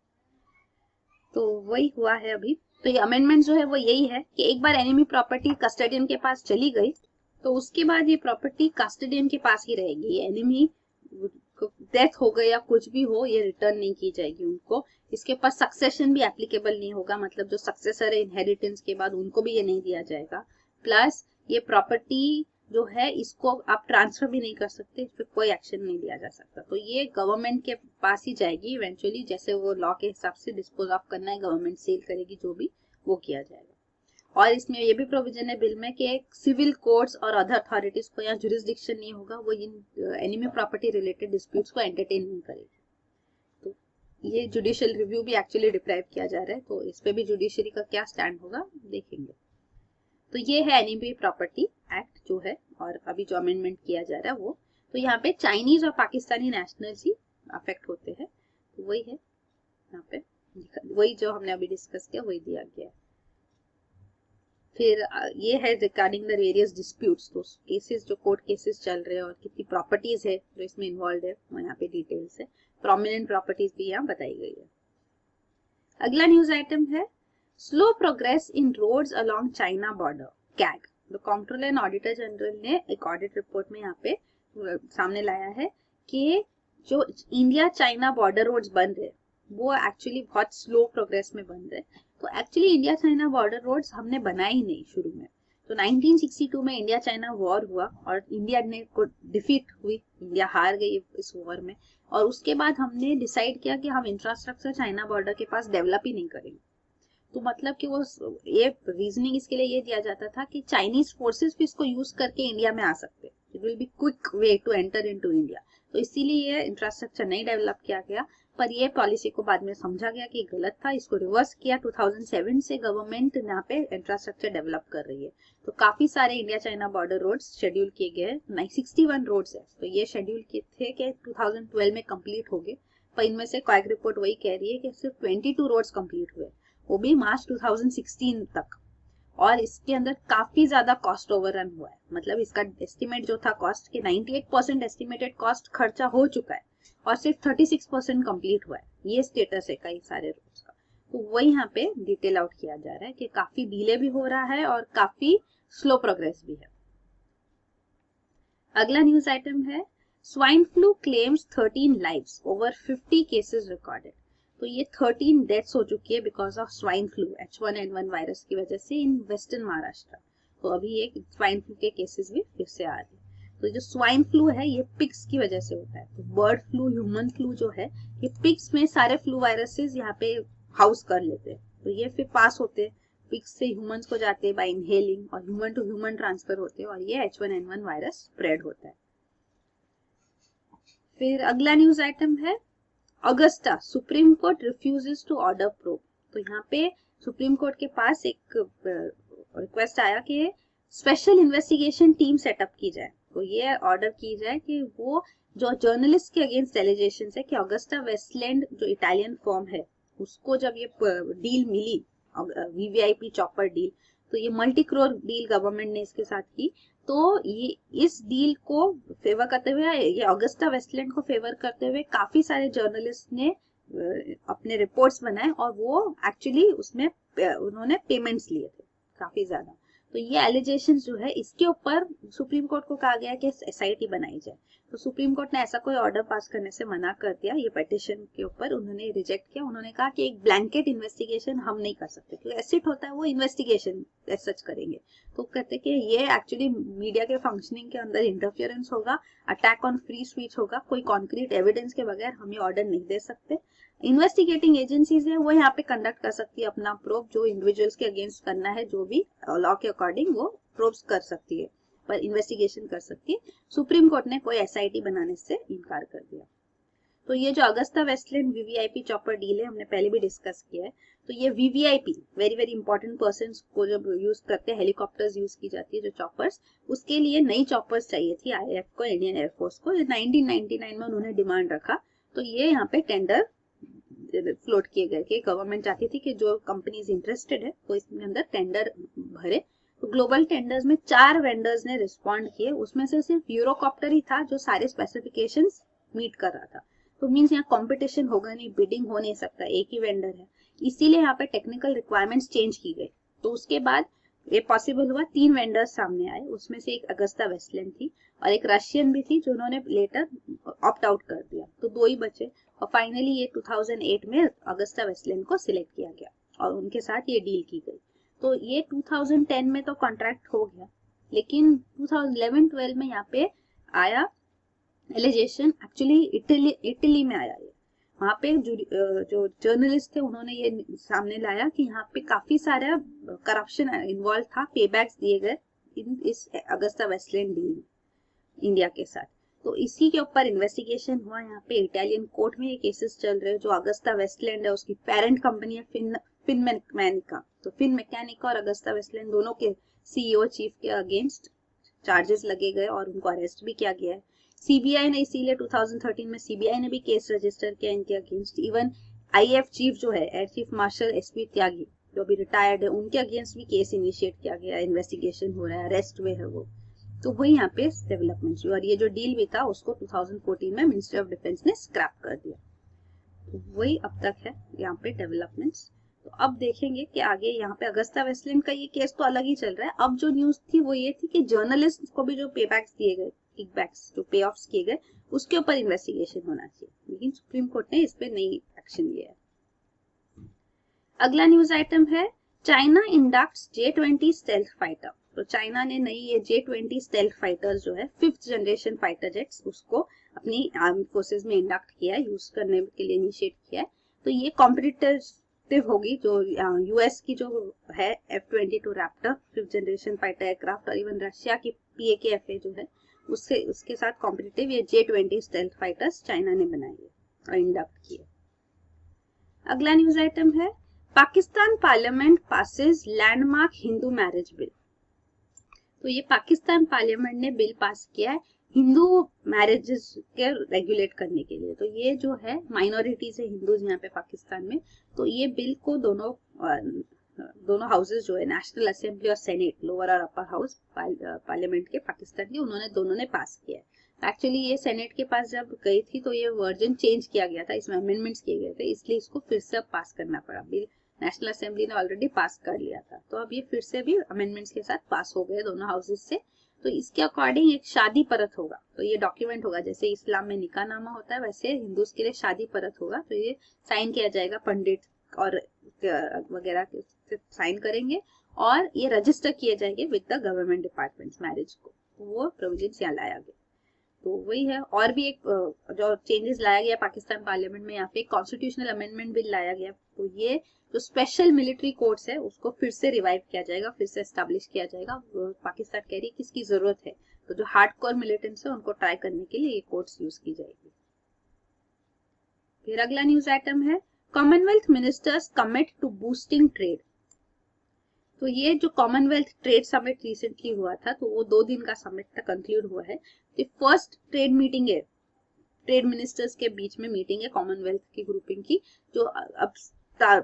तो वही हुआ है अभी। तो ये अमेंडमेंट जो है वो यही है कि एक बार एनिमी प्रॉपर्टी कस्टडियन के पास चली गई तो उसके बाद ये प्रॉपर्टी कस्टडियन के पास ही रहेगी। एनिमी डेथ हो गई या कुछ भी हो, ये रिटर्न नहीं की जाएगी उनको। इसके पास सक्सेशन भी एप्लीकेबल नहीं होगा, मतलब जो सक्सेसर है इनहेरिटेंस के बाद उनको भी ये नहीं दिया जाएगा। प्लस ये प्रॉपर्टी जो है इसको आप ट्रांसफर भी नहीं कर सकते, इस पर कोई एक्शन नहीं लिया जा सकता। तो ये गवर्नमेंट के पास ही जाएगी इवेंचुअली, जैसे वो लॉ के हिसाब से डिस्पोज ऑफ करना है, गवर्नमेंट सेल करेगी, जो भी वो किया जाएगा। और इसमें ये भी प्रोविजन है बिल में कि एक सिविल कोर्ट्स और अदर अथॉरिटीज को यहाँ जुरिस्डिक्शन नहीं होगा, वो इन एनिमी प्रॉपर्टी रिलेटेड डिस्प्यूट्स को एंटरटेन नहीं करेगी। तो ये जुडिशियल रिव्यू भी एक्चुअली डिप्राइव किया जा रहा है, तो इस पे भी जुडिशरी का क्या स्टैंड होगा देखेंगे। तो ये है एनिमी प्रॉपर्टी एक्ट जो है, और अभी जो अमेंडमेंट किया जा रहा है वो, तो यहाँ पे चाइनीज और पाकिस्तानी नेशनल्स ही अफेक्ट होते हैं, तो वही है यहाँ पे, वही जो हमने अभी डिस्कस किया वही दिया गया है। फिर ये है रिगार्डिंग द वेरियस डिस्प्यूट्स, तो केसेस जो कोर्ट केसेस चल रहे हैं और कितनी प्रॉपर्टीज है जो इसमें इन्वॉल्व है वो यहाँ पे डिटेल्स है, प्रोमिनेंट प्रॉपर्टीज भी यहाँ बताई गई है। अगला न्यूज आइटम है slow progress in roads along China border, CAG. The controller and auditor general ने एक ऑडिट रिपोर्ट में यहाँ पे सामने लाया है कि जो इंडिया चाइना बॉर्डर रोड्स बन रहे वो एक्चुअली बहुत स्लो प्रोग्रेस में बन रहे। तो actually India China border roads हमने बनाए ही नहीं शुरू में। तो 1962 में इंडिया चाइना वॉर हुआ और इंडिया ने को डिफीट हुई, इंडिया हार गई इस वॉर में, और उसके बाद हमने डिसाइड किया कि हम इंफ्रास्ट्रक्चर चाइना बॉर्डर के पास डेवलप ही नहीं करेंगे। तो मतलब कि वो ये रीजनिंग इसके लिए ये दिया जाता था कि चाइनीज फोर्सेस भी इसको यूज करके इंडिया में आ सकते, it will be quick way to enter into India. तो इसीलिए ये इंफ्रास्ट्रक्चर नहीं डेवलप किया गया, पर ये पॉलिसी को बाद में समझा गया कि गलत था, इसको रिवर्स किया। 2007 से गवर्नमेंट यहाँ पे इंफ्रास्ट्रक्चर डेवलप कर रही है, तो काफी सारे India China border roads schedule किए गए, 61 रोड्स है, तो ये शेड्यूल किए थे कि 2012 में कंप्लीट हो गए, पर इनमें से क्वाइक रिपोर्ट वही कह रही है कि सिर्फ 22 रोड्स कंप्लीट हुए, वो भी मार्च 2016 तक, और इसके अंदर काफी ज्यादा कॉस्ट ओवररन हुआ है। मतलब इसका एस्टिमेट जो था कॉस्ट के 98% एस्टिमेटेड कॉस्ट खर्चा हो चुका है और सिर्फ 36% कंप्लीट हुआ है, ये स्टेटस है कई सारे रोड्स का। तो वही यहाँ पे डिटेल आउट किया जा रहा है कि काफी डिले भी हो रहा है और काफी स्लो प्रोग्रेस भी है। अगला न्यूज आइटम है swine flu claims 13 lives, over 50 cases recorded. तो ये 13 डेथ्स हो चुकी है because of swine flu H1N1 virus की वजह से इन वेस्टर्न महाराष्ट्र। तो अभी ये स्वाइन फ्लू के केसेस भी फिर से आ रहे हैं। तो जो स्वाइन फ्लू है ये पिग्स की वजह से होता है। तो बर्ड फ्लू, ह्यूमन फ्लू जो है, ये पिग्स में सारे फ्लू वायरसेस यहाँ पे हाउस कर लेते हैं, तो ये फिर पास होते हैं, पिग्स से ह्यूमंस को जाते हैं बाय इनहेलिंग, और ह्यूमन टू ह्यूमन ट्रांसफर होते हैं, और ये H1N1 वायरस स्प्रेड होता है। फिर अगला न्यूज आइटम है Agusta, supreme court refuses to order probe. तो यहाँ पे सुप्रीम कोर्ट के पास एक रिक्वेस्ट आया कि स्पेशल इन्वेस्टिगेशन टीम सेटअप की जाए। तो ये ऑर्डर की जाए कि वो जो जर्नलिस्ट के अगेंस्ट एलिगेशन है कि अगस्ता वेस्टलैंड जो इटालियन फर्म है उसको जब ये डील मिली वीवीआईपी चॉपर डील, तो ये मल्टी करोड़ डील गवर्नमेंट ने इसके साथ की, तो ये इस डील को फेवर करते हुए, ये अगस्ता वेस्टलैंड को फेवर करते हुए काफी सारे जर्नलिस्ट ने अपने रिपोर्ट्स बनाए, और वो एक्चुअली उसमें उन्होंने पेमेंट्स लिए थे काफी ज्यादा। तो ये एलिगेशन जो है इसके ऊपर सुप्रीम कोर्ट को कहा गया कि एसआईटी बनाई जाए। तो सुप्रीम कोर्ट ने ऐसा कोई ऑर्डर पास करने से मना कर दिया, ये पिटीशन के ऊपर उन्होंने रिजेक्ट किया। उन्होंने कहा कि एक ब्लैंकेट इन्वेस्टिगेशन हम नहीं कर सकते, क्योंकि एसिड होता है वो इन्वेस्टिगेशन सच करेंगे। तो कहते कि ये एक्चुअली मीडिया के फंक्शनिंग के अंदर इंटरफियरेंस होगा, अटैक ऑन फ्री स्पीच होगा, कोई कॉन्क्रीट एविडेंस के बगैर हम ये ऑर्डर नहीं दे सकते। इन्वेस्टिगेटिंग एजेंसीज है वो यहाँ पे कंडक्ट कर सकती है अपना प्रोब, जो इंडिविजुअल्स के अगेंस्ट करना है, जो भी लॉ के अकॉर्डिंग वो प्रोब्स कर सकती है, पर इन्वेस्टिगेशन कर सकती है। सुप्रीम कोर्ट ने कोई एसआईटी बनाने से इनकार कर दिया। तो ये जो Agusta Westland VVIP chopper deal है हमने पहले भी डिस्कस किया है। तो ये VVIP very very important person को जब यूज करते हैं, हेलीकॉप्टर्स यूज की जाती है जो चॉपर्स, उसके लिए नई चॉपर्स चाहिए थी आईएएफ को, इंडियन एयरफोर्स को। 1999 में उन्होंने डिमांड रखा, तो ये यहाँ पे टेंडर फ्लोट किए गए कि गवर्नमेंट चाहती थी कि जो कंपनीज इंटरेस्टेड है वो इसमें अंदर टेंडर भरे। तो ग्लोबल टेंडर्स में 4 वेंडर्स ने रिस्पॉन्ड किए, उसमें से सिर्फ यूरोकॉप्टर ही था जो सारे स्पेसिफिकेशंस मीट कर रहा था। तो मींस यहाँ कंपटीशन होगा नहीं, बिडिंग हो नहीं सकता, एक ही वेंडर है, इसीलिए यहाँ पे टेक्निकल रिक्वायरमेंट्स चेंज की गई। तो उसके बाद ये पॉसिबल हुआ, 3 वेंडर्स सामने आए, उसमें से एक अगस्ता वेस्टलैंड थी और एक रशियन भी थी, जिन्होंने लेटर ऑप्ट आउट कर दिया, तो 2 ही बचे। और फाइनली ये 2008 में अगस्ता वेस्टलैंड को सिलेक्ट किया गया और उनके साथ ये डील की गई। तो ये 2010 में तो कॉन्ट्रैक्ट हो गया, लेकिन 2011-12 में यहाँ पे आया एलिगेशन, एक्चुअली इटली में आया। ये वहाँ पे जो जर्नलिस्ट थे उन्होंने ये सामने लाया कि यहाँ पे काफी सारा करप्शन इन्वॉल्व था, पेबैक्स दिए गए इस अगस्ता वेस्टलैंड डील इंडिया के साथ। तो इसी के ऊपर इन्वेस्टिगेशन हुआ। यहाँ पे इटालियन कोर्ट में ये केसेस चल रहे हैं। जो अगस्ता वेस्टलैंड है उसकी पेरेंट कंपनी है फिन मैकेनिका, तो फिन मैकेनिका और अगस्ता वेस्टलैंड दोनों के सीईओ चीफ के अगेंस्ट चार्जेस लगे गए और उनको अरेस्ट भी किया गया है। सीबीआई ने इसीलिए 2013 में सीबीआई ने भी केस रजिस्टर किया इनके अगेंस्ट। इवन आईएफ चीफ जो है, एयर चीफ मार्शल एसपी त्यागी जो अभी रिटायर्ड है, उनके अगेंस्ट भी केस इनिशिएट किया गया, इन्वेस्टिगेशन हो रहा है, अरेस्ट हुए है वो। तो वही यहाँ पे डेवलपमेंट हुई और ये जो डील भी था उसको 2014 में मिनिस्ट्री ऑफ डिफेंस ने स्क्रैप कर दिया। तो वही अब तक है यहाँ पे डेवलपमेंट्स। तो अब देखेंगे कि आगे यहाँ पे अगस्ता वेस्टलैंड का ये केस तो अलग ही चल रहा है। अब जो न्यूज थी वो ये थी कि जर्नलिस्ट को भी जो पे बैक्स दिए गए, किकबैक्स जो पे ऑफ्स किए गए, उसके ऊपर इन्वेस्टिगेशन होना चाहिए, लेकिन सुप्रीम कोर्ट ने इस पे नई एक्शन लिया है। अगला न्यूज आइटम है China inducts J-20 stealth fighter. तो चाइना ने नई ये J-20 स्टेल्थ फाइटर्स जो है 5th जनरेशन फाइटर जेट्स, उसको अपनी आर्मी फोर्सेस में इंडक्ट किया है, यूज करने के लिए इनिशिएट किया है। तो ये कॉम्पिटिटिव होगी जो यूएस की जो है F-22 Raptor 5th generation fighter aircraft और इवन रशिया की PAK-FA जो है उसके साथ कॉम्पिटिटिव ये J-20 स्टेल्थ फाइटर्स चाइना ने बनाई है और इंडक्ट किए। अगला न्यूज आइटम है Pakistan parliament passes landmark Hindu marriage bill. तो ये पाकिस्तान पार्लियामेंट ने बिल पास किया है हिंदू मैरिजेस के रेगुलेट करने के लिए। तो ये जो है माइनॉरिटीज है हिंदूज यहाँ पे पाकिस्तान में, तो ये बिल को दोनों हाउसेस जो है नेशनल असेंबली और सेनेट, लोअर और अपर हाउस पार्लियामेंट के पाकिस्तान के, उन्होंने दोनों ने पास किया है। एक्चुअली ये सेनेट के पास जब गई थी तो ये वर्जन चेंज किया गया था, इसमें अमेंडमेंट्स किए गए थे, इसलिए इसको फिर से अब पास करना पड़ा। बिल नेशनल असेंबली ने ऑलरेडी पास कर लिया था, तो अब ये फिर से भी अमेंडमेंट्स के साथ पास हो गए दोनों हाउसेस से। तो इसके अकॉर्डिंग एक शादी परत होगा, तो ये डॉक्यूमेंट होगा जैसे इस्लाम में निकाहनामा होता है वैसे हिंदूज के लिए शादी परत होगा। तो ये साइन किया जाएगा, पंडित और वगैरह साइन करेंगे और ये रजिस्टर किए जाएंगे with the government departments marriage को। तो वो प्रोविजन यहाँ लाया गया। तो वही है। और भी एक जो चेंजेस लाया गया पाकिस्तान पार्लियामेंट में, यहाँ पे कॉन्स्टिट्यूशनल अमेंडमेंट बिल लाया गया। तो ये जो स्पेशल मिलिट्री कोर्ट्स है उसको फिर से रिवाइव किया जाएगा, फिर से एस्टेब्लिश किया जाएगा। पाकिस्तान कह रही है कि इसकी जरूरत है, तो जो हार्डकोर मिलिटेंट्स है उनको ट्राई करने के लिए ये कोर्ट्स यूज की जाएगी। फिर अगला न्यूज आइटम है Commonwealth ministers commit to boosting trade. तो ये जो कॉमनवेल्थ ट्रेड समिट रिसेंटली हुआ था, तो वो 2 दिन का समिट तक कंक्लूड हुआ है। तो फर्स्ट ट्रेड मीटिंग है, ट्रेड मिनिस्टर्स के बीच में मीटिंग है कॉमनवेल्थ की ग्रुपिंग की, जो अब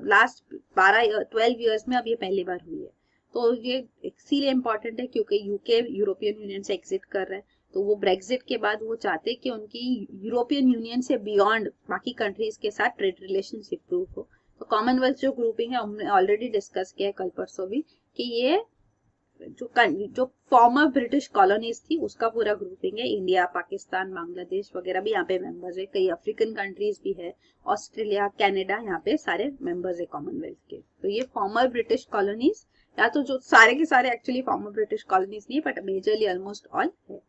लास्ट 12 ईयर्स में अब ये पहली बार हुई है। तो ये इसीलिए इम्पोर्टेंट है क्योंकि यूके यूरोपियन यूनियन से एग्जिट कर रहा है। तो वो ब्रेक्जिट के बाद वो चाहते हैं कि उनकी यूरोपियन यूनियन से बियॉन्ड बाकी कंट्रीज के साथ ट्रेड रिलेशन इंप्रूव हो। तो कॉमनवेल्थ जो ग्रुपिंग है हमने ऑलरेडी डिस्कस किया है कल परसों भी कि ये जो फॉर्मर ब्रिटिश कॉलोनीज थी उसका पूरा ग्रुपिंग है। इंडिया, पाकिस्तान, बांग्लादेश वगैरह भी यहाँ पे मेंबर्स है, कई अफ्रीकन कंट्रीज भी है, ऑस्ट्रेलिया, कनाडा, यहाँ पे सारे मेंबर्स है कॉमनवेल्थ के। तो ये फॉर्मर ब्रिटिश कॉलोनीज, या तो जो सारे के सारे एक्चुअली फॉर्मर ब्रिटिश कॉलोनीज नहीं बट मेजरली ऑलमोस्ट ऑल है।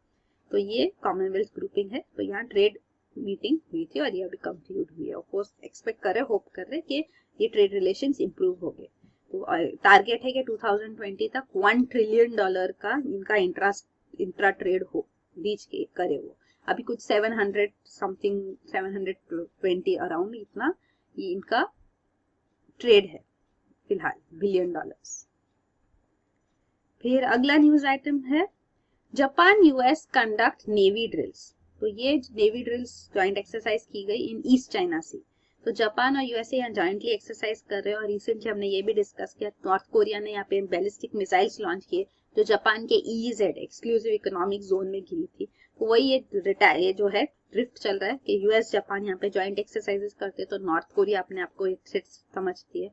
तो ये कॉमनवेल्थ ग्रुपिंग है। तो यहाँ ट्रेड मीटिंग हुई थी और ये अभी कंक्लूड हुई है। ऑफकोर्स एक्सपेक्ट कर रहे, होप कर रहे कि ये ट्रेड रिलेशंस इंप्रूव हो गए। तो टारगेट है कि 2020 तक $1 ट्रिलियन का इनका इंट्रा ट्रेड हो रीच करे। वो अभी कुछ 720 अराउंड इतना ये इनका ट्रेड है फिलहाल, $1 बिलियन। फिर अगला न्यूज आइटम है Japan US conduct navy drills. तो ये नेवी ड्रिल्स ज्वाइंट एक्सरसाइज की गई इन ईस्ट चाइना सी। तो जापान और यूएसए यहाँ जॉइंटली एक्सरसाइज कर रहे हैं। और रिसेंटली हमने ये भी डिस्कस किया नॉर्थ कोरिया ने यहाँ पे बैलिस्टिक मिसाइल्स लॉन्च किए जो जापान के EEZ एक्सक्लूसिव इकोनॉमिक जोन में गिरी थी। तो वही ये जो है ड्रिफ्ट चल रहा है कि यूएस जापान यहाँ पे ज्वाइंट एक्सरसाइजेस करते हैं, तो नॉर्थ कोरिया अपने आप को एक सेट समझती है।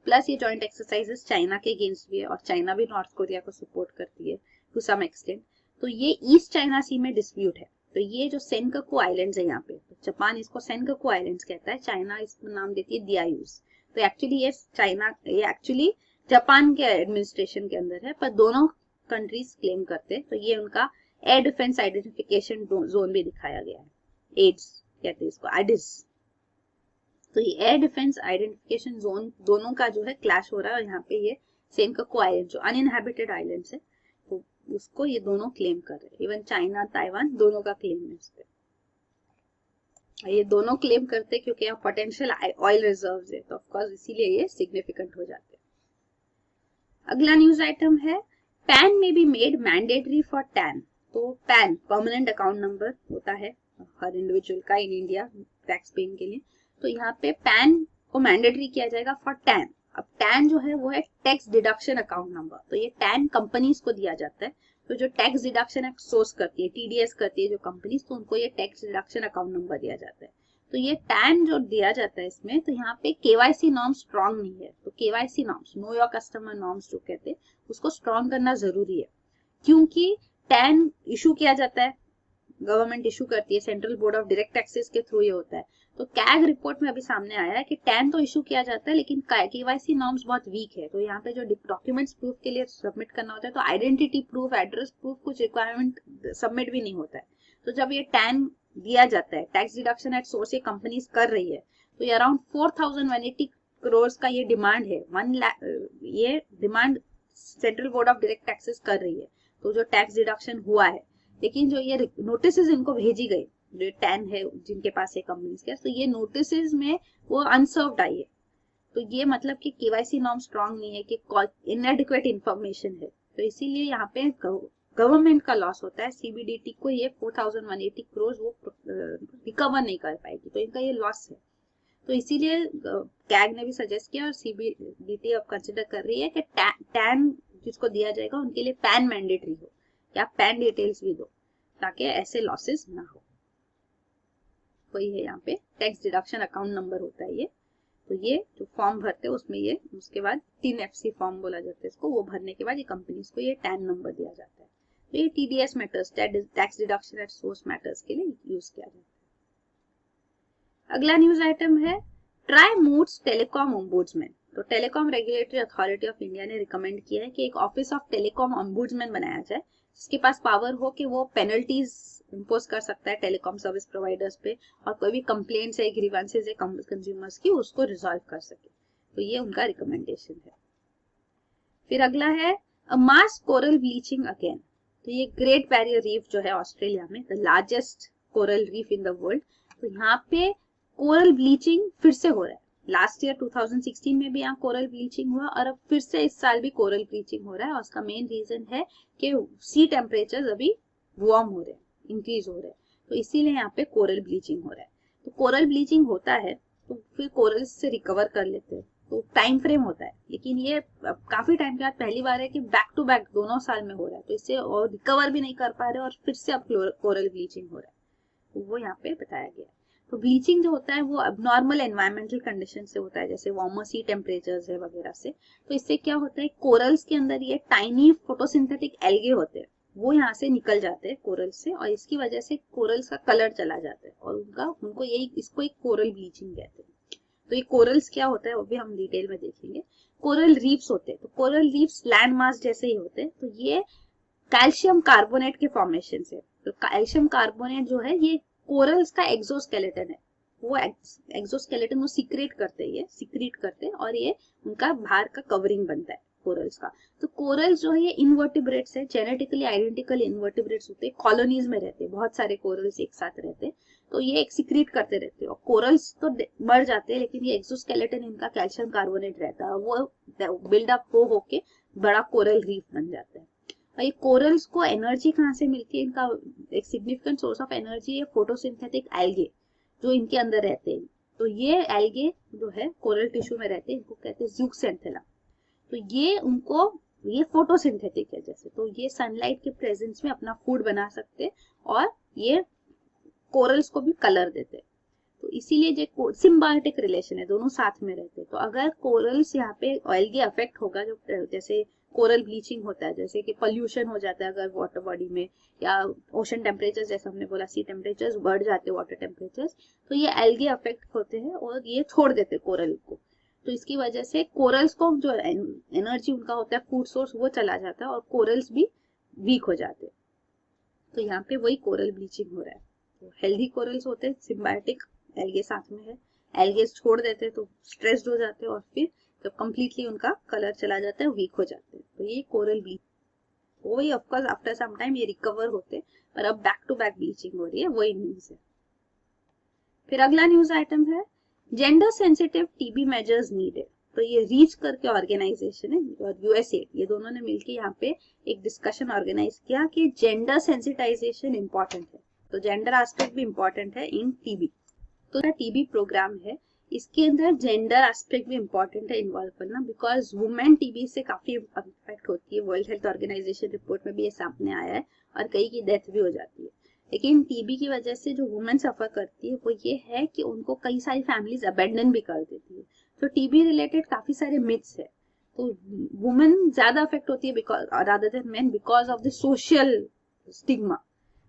प्लस ये ज्वाइंट एक्सरसाइजेस चाइना के अगेंस्ट भी है और चाइना भी नॉर्थ कोरिया को सपोर्ट करती है टू सम एक्सटेंट। तो ये ईस्ट चाइना सी में डिस्प्यूट है। तो ये जो सेनकाकू आइलैंड्स है यहाँ पे, तो जापान इसको सेनकाकू आइलैंड्स कहता है, चाइना इसको नाम देती है दियायूज। तो एक्चुअली ये एक्चुअली जापान के एडमिनिस्ट्रेशन के अंदर है, पर दोनों कंट्रीज क्लेम करते हैं। तो ये उनका एयर डिफेंस आइडेंटिफिकेशन जोन भी दिखाया गया है, एड्स कहते हैं इसको, आइडिस। तो ये एयर डिफेंस आइडेंटिफिकेशन जोन दोनों का जो है क्लैश हो रहा है। और यहाँ पे ये सेनकाकू आइलैंड जो अनइनहैबिटेड आइलैंड्स है, तो उसको ये दोनों क्लेम कर रहे हैं। इवन चाइना, ताइवान दोनों का क्लेम है इस पे। ये दोनों क्लेम करते हैं क्योंकि यहाँ पोटेंशियल ऑयल रिजर्व्स है, तो ऑफकोर्स इसीलिए ये सिग्निफिकेंट हो जाते हैं। अगला न्यूज आइटम है पैन में be made mandatory for tan. तो पैन परमानेंट अकाउंट नंबर होता है हर इंडिविजुअल का इन इंडिया टैक्स पेइंग के लिए, तो यहाँ पे पैन को मैंडेटरी किया जाएगा फॉर टैन। अब टैन जो है वो है टैक्स डिडक्शन अकाउंट नंबर, तो ये टैन कंपनीज को दिया जाता है। तो जो टैक्स डिडक्शन सोर्स करती है, टीडीएस करती है जो कंपनीज, तो उनको ये टैक्स डिडक्शन अकाउंट नंबर दिया जाता है। तो ये टैन जो दिया जाता है इसमें, तो यहाँ पे केवाईसी नॉर्म स्ट्रांग नहीं है, तो KYC norms, know your customer norms जो कहते हैं, उसको स्ट्रांग करना जरूरी है, क्योंकि टैन इशू किया जाता है, गवर्नमेंट इशू करती है, central board of direct taxes के थ्रू ये होता है। तो कैग रिपोर्ट में अभी सामने आया है कि टैन तो इशू किया जाता है लेकिन केवाईसी नॉर्म्स बहुत वीक है। तो यहाँ पे जो डॉक्यूमेंट्स प्रूफ के लिए सबमिट करना होता है, तो आइडेंटिटी प्रूफ, एड्रेस प्रूफ, कुछ रिक्वायरमेंट सबमिट भी नहीं होता है। तो जब ये टैन दिया जाता है, टैक्स डिडक्शन एट सोर्स, ये कंपनीज कर रही है, तो ये अराउंड 4180 करोड़ का ये डिमांड है, 1 लाख ये demand central board of direct taxes कर रही है। तो जो टैक्स डिडक्शन हुआ है, लेकिन जो ये नोटिस इनको भेजी गई, जो टैन है जिनके पास है कंपनीज के, तो ये नोटिस में वो अनसर्व्ड आई है। तो ये मतलब कि केवाईसी नॉर्म स्ट्रांग नहीं है, कि इनएडिक्वेट इंफॉर्मेशन है, तो इसीलिए यहाँ पे गवर्नमेंट का लॉस होता है। सीबीडीटी को ये 4180 करोड़ वो रिकवर नहीं कर पाएगी, तो इनका ये लॉस है। तो इसीलिए कैग ने भी सजेस्ट किया और सीबीडीटी अब कंसिडर कर रही है कि टैन जिसको दिया जाएगा उनके लिए पैन मैंडेटरी हो, या पैन डिटेल्स भी दो, ताकि ऐसे लॉसेस ना हो। वही है यहाँ पे टैक्स डिडक्शन अकाउंट नंबर होता है ये। तो ये जो फॉर्म भरते हैं उसमें ये, उसके बाद 3FC फॉर्म बोला जाता है इसको, वो भरने के बाद ये कंपनीज को ये टैन नंबर दिया जाता है। तो ये TDS matters, tax deduction at source matters के लिए यूज किया जाता है। अगला न्यूज आइटम है ट्राई मूड्स टेलीकॉम ओम्बुड्समैन। तो telecom regulatory authority of India ने रिकमेंड किया है कि एक ऑफिस ऑफ टेलीकॉम ओम्बुड्समैन बनाया जाए, जिसके पास पावर हो कि वो पेनल्टीज इम्पोज कर सकता है टेलीकॉम सर्विस प्रोवाइडर्स पे, और कोई भी कंप्लेंट्स है, ग्रीवेंसेस है कंज्यूमर्स की, उसको रिजॉल्व कर सके। तो ये उनका रिकमेंडेशन है। फिर अगला है अ मास कोरल ब्लीचिंग अगेन। तो ये ग्रेट बैरियर रीफ जो है ऑस्ट्रेलिया में, the largest coral reef in the world, तो यहाँ पे कोरल ब्लीचिंग फिर से हो रहा है। लास्ट ईयर 2016 में भी यहाँ कोरल ब्लीचिंग हुआ, और अब फिर से इस साल भी कोरल ब्लीचिंग हो रहा है। और उसका मेन रीजन है कि सी टेम्परेचर अभी वार्म हो रहे हैं, इंक्रीज हो रहे हैं, तो इसीलिए यहाँ पे कोरल ब्लीचिंग हो रहा है। तो कोरल ब्लीचिंग होता है तो फिर कोरल से रिकवर कर लेते हैं, तो टाइम फ्रेम होता है, लेकिन ये काफी टाइम के बाद पहली बार है कि बैक टू बैक दोनों साल में हो रहा है, तो इससे और रिकवर भी नहीं कर पा रहे और फिर से अब कोरल ब्लीचिंग हो रहा है, तो वो यहाँ पे बताया गया है। तो ब्लीचिंग जो होता है वो अबनॉर्मल एनवायरमेंटल कंडीशन से होता है, जैसे वार्मर सी टेम्परेचर्स है वगैरह से। तो इससे क्या होता है, कोरल्स के अंदर ये टाइनी फोटोसिंथेटिक एल्गे होते हैं, वो यहाँ से निकल जाते हैं कोरल से, और इसकी वजह से कोरल्स का कलर चला जाता है, और उनको यही, इसको एक कोरल ब्लीचिंग कहते हैं। तो ये कोरल्स क्या होता है वो भी हम डिटेल में देखेंगे। कोरल रीफ्स होते हैं, तो कोरल रीफ्स लैंड मास जैसे ही होते हैं, तो ये कैल्शियम कार्बोनेट के फॉर्मेशन से। तो कैल्शियम कार्बोनेट जो है ये कोरल्स का एक्सोस्केलेटन है, वो एक्सोस्केलेटन वो सीक्रेट करते हैं, और ये उनका बाहर का कवरिंग बनता है कोरल्स का। तो कोरल्स जो है ये इनवर्टिब्रेट्स है, जेनेटिकली आइडेंटिकल इनवर्टिब्रेट्स होते हैं, कॉलोनीज में रहते हैं, बहुत सारे कोरल्स एक साथ रहते हैं, तो ये एक सीक्रेट करते रहते हैं, और कोरल्स तो मर जाते हैं, लेकिन ये एक्सोस्केलेटन इनका कैल्शियम कार्बोनेट रहता है, वो बिल्डअप होके बड़ा कोरल रीफ बन जाता है। और ये कोरल्स को एनर्जी कहाँ से मिलती है, इनका एक सिग्निफिकेंट सोर्स ऑफ एनर्जी है फोटोसिंथेटिक एल्गे जो इनके अंदर रहते हैं। तो ये एल्गे जो है कोरल टिश्यू में रहते हैं, इनको कहते हैं ज़ूक्सेंथेला। तो ये फोटोसिंथेटिक है जैसे, तो ये सनलाइट के प्रेजेंस में अपना फूड बना सकते हैं, और ये कोरल्स को भी कलर देते हैं। तो इसीलिए जो सिम्बायोटिक रिलेशन है, दोनों साथ में रहते हैं। तो अगर कोरल्स यहाँ पे एल्गे अफेक्ट होगा, जो जैसे कोरल ब्लीचिंग होता है, जैसे कि पोल्यूशन हो जाता है अगर वाटर बॉडी में, या ओशन टेम्परेचर जैसे हमने बोला, सी टेम्परेचर बढ़ जाते हैं, वाटर टेम्परेचर, तो ये एल्गे अफेक्ट होते हैं और ये छोड़ देते कोरल को। तो इसकी वजह से कोरल्स को जो एनर्जी उनका होता है, फूड सोर्स, वो चला जाता है, और कोरल्स भी वीक हो जाते हैं। तो यहाँ पे वही कोरल ब्लीचिंग हो रहा है। तो हेल्दी कोरल्स होते हैं सिम्बायोटिक, एल्गे साथ में है, एल्गे छोड़ देते हैं तो स्ट्रेस्ड हो जाते हैं, और फिर जब कंप्लीटली उनका कलर चला जाता है, वीक हो जाते हैं, तो ये कोरल ब्लीच। वही ऑफकोर्स आफ्टर सम टाइम ये रिकवर होते हैं, पर अब बैक टू बैक ब्लीचिंग हो रही है, वही न्यूज है। फिर अगला न्यूज आइटम है gender sensitive TB measures needed. तो ये रीच करके ऑर्गेनाइजेशन है और यूएसएड, ये दोनों ने मिलकर यहाँ पे एक डिस्कशन ऑर्गेनाइज किया कि जेंडर सेंसिटाइजेशन इंपॉर्टेंट है, तो जेंडर एस्पेक्ट भी इंपॉर्टेंट है इन टीबी। तो टीबी प्रोग्राम है, इसके अंदर जेंडर एस्पेक्ट भी इंपॉर्टेंट है इन्वॉल्व करना, बिकॉज वुमेन टीबी से काफी अफेक्ट होती है। वर्ल्ड हेल्थ ऑर्गेनाइजेशन रिपोर्ट में भी ये सामने आया है और कई की डेथ भी हो जाती है। लेकिन टीबी की वजह से जो वुमेन सफर करती है वो ये है कि उनको कई सारी फैमिलीज अबेंडन भी कर देती है। तो टीबी रिलेटेड काफी सारे मिथ्स है, तो वुमेन ज्यादा अफेक्ट होती है because rather than main because of the social stigma.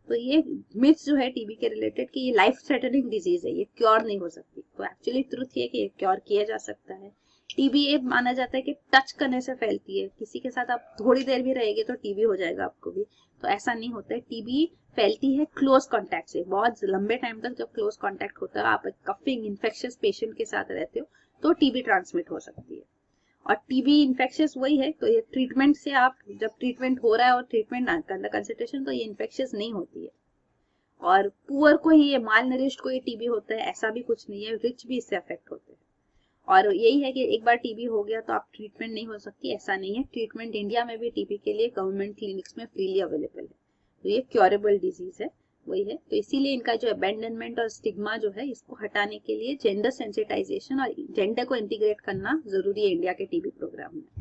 तो ये मिथ्स जो है टीबी के रिलेटेड कि ये लाइफ थ्रेटनिंग डिजीज है, ये क्योर नहीं हो सकती। तो एक्चुअली ट्रुथ ये कि ये क्योर किया जा सकता है। टीबी ये माना जाता है कि टच करने से फैलती है, किसी के साथ आप थोड़ी देर भी रहेंगे तो टीबी हो जाएगा आपको भी, तो ऐसा नहीं होता है। टीबी फैलती है क्लोज कांटेक्ट से, बहुत लंबे टाइम तक जब क्लोज कांटेक्ट होता है, आप कफिंग इन्फेक्शियस पेशेंट के साथ रहते हो तो टीबी ट्रांसमिट हो सकती है। और टीबी इन्फेक्शियस वही है, तो ये ट्रीटमेंट से आप जब ट्रीटमेंट हो रहा है और ट्रीटमेंट अंडर कंसंट्रेशन, तो ये इन्फेक्शियस नहीं होती है। और पुअर को ही, ये माल नरिश्ड को ये टीबी होता है ऐसा भी कुछ नहीं है, रिच भी इससे अफेक्ट होते हैं। और यही है कि एक बार टीबी हो गया तो आप ट्रीटमेंट नहीं हो सकती, ऐसा नहीं है। ट्रीटमेंट इंडिया में भी टीबी के लिए गवर्नमेंट क्लिनिक्स में फ्रीली अवेलेबल है, तो ये क्योरेबल डिजीज है, वही है। तो इसीलिए इनका जो अबेंडनमेंट और स्टिग्मा जो है, इसको हटाने के लिए जेंडर सेंसिटाइजेशन और जेंडर को इंटीग्रेट करना जरूरी है इंडिया के टीबी प्रोग्राम में।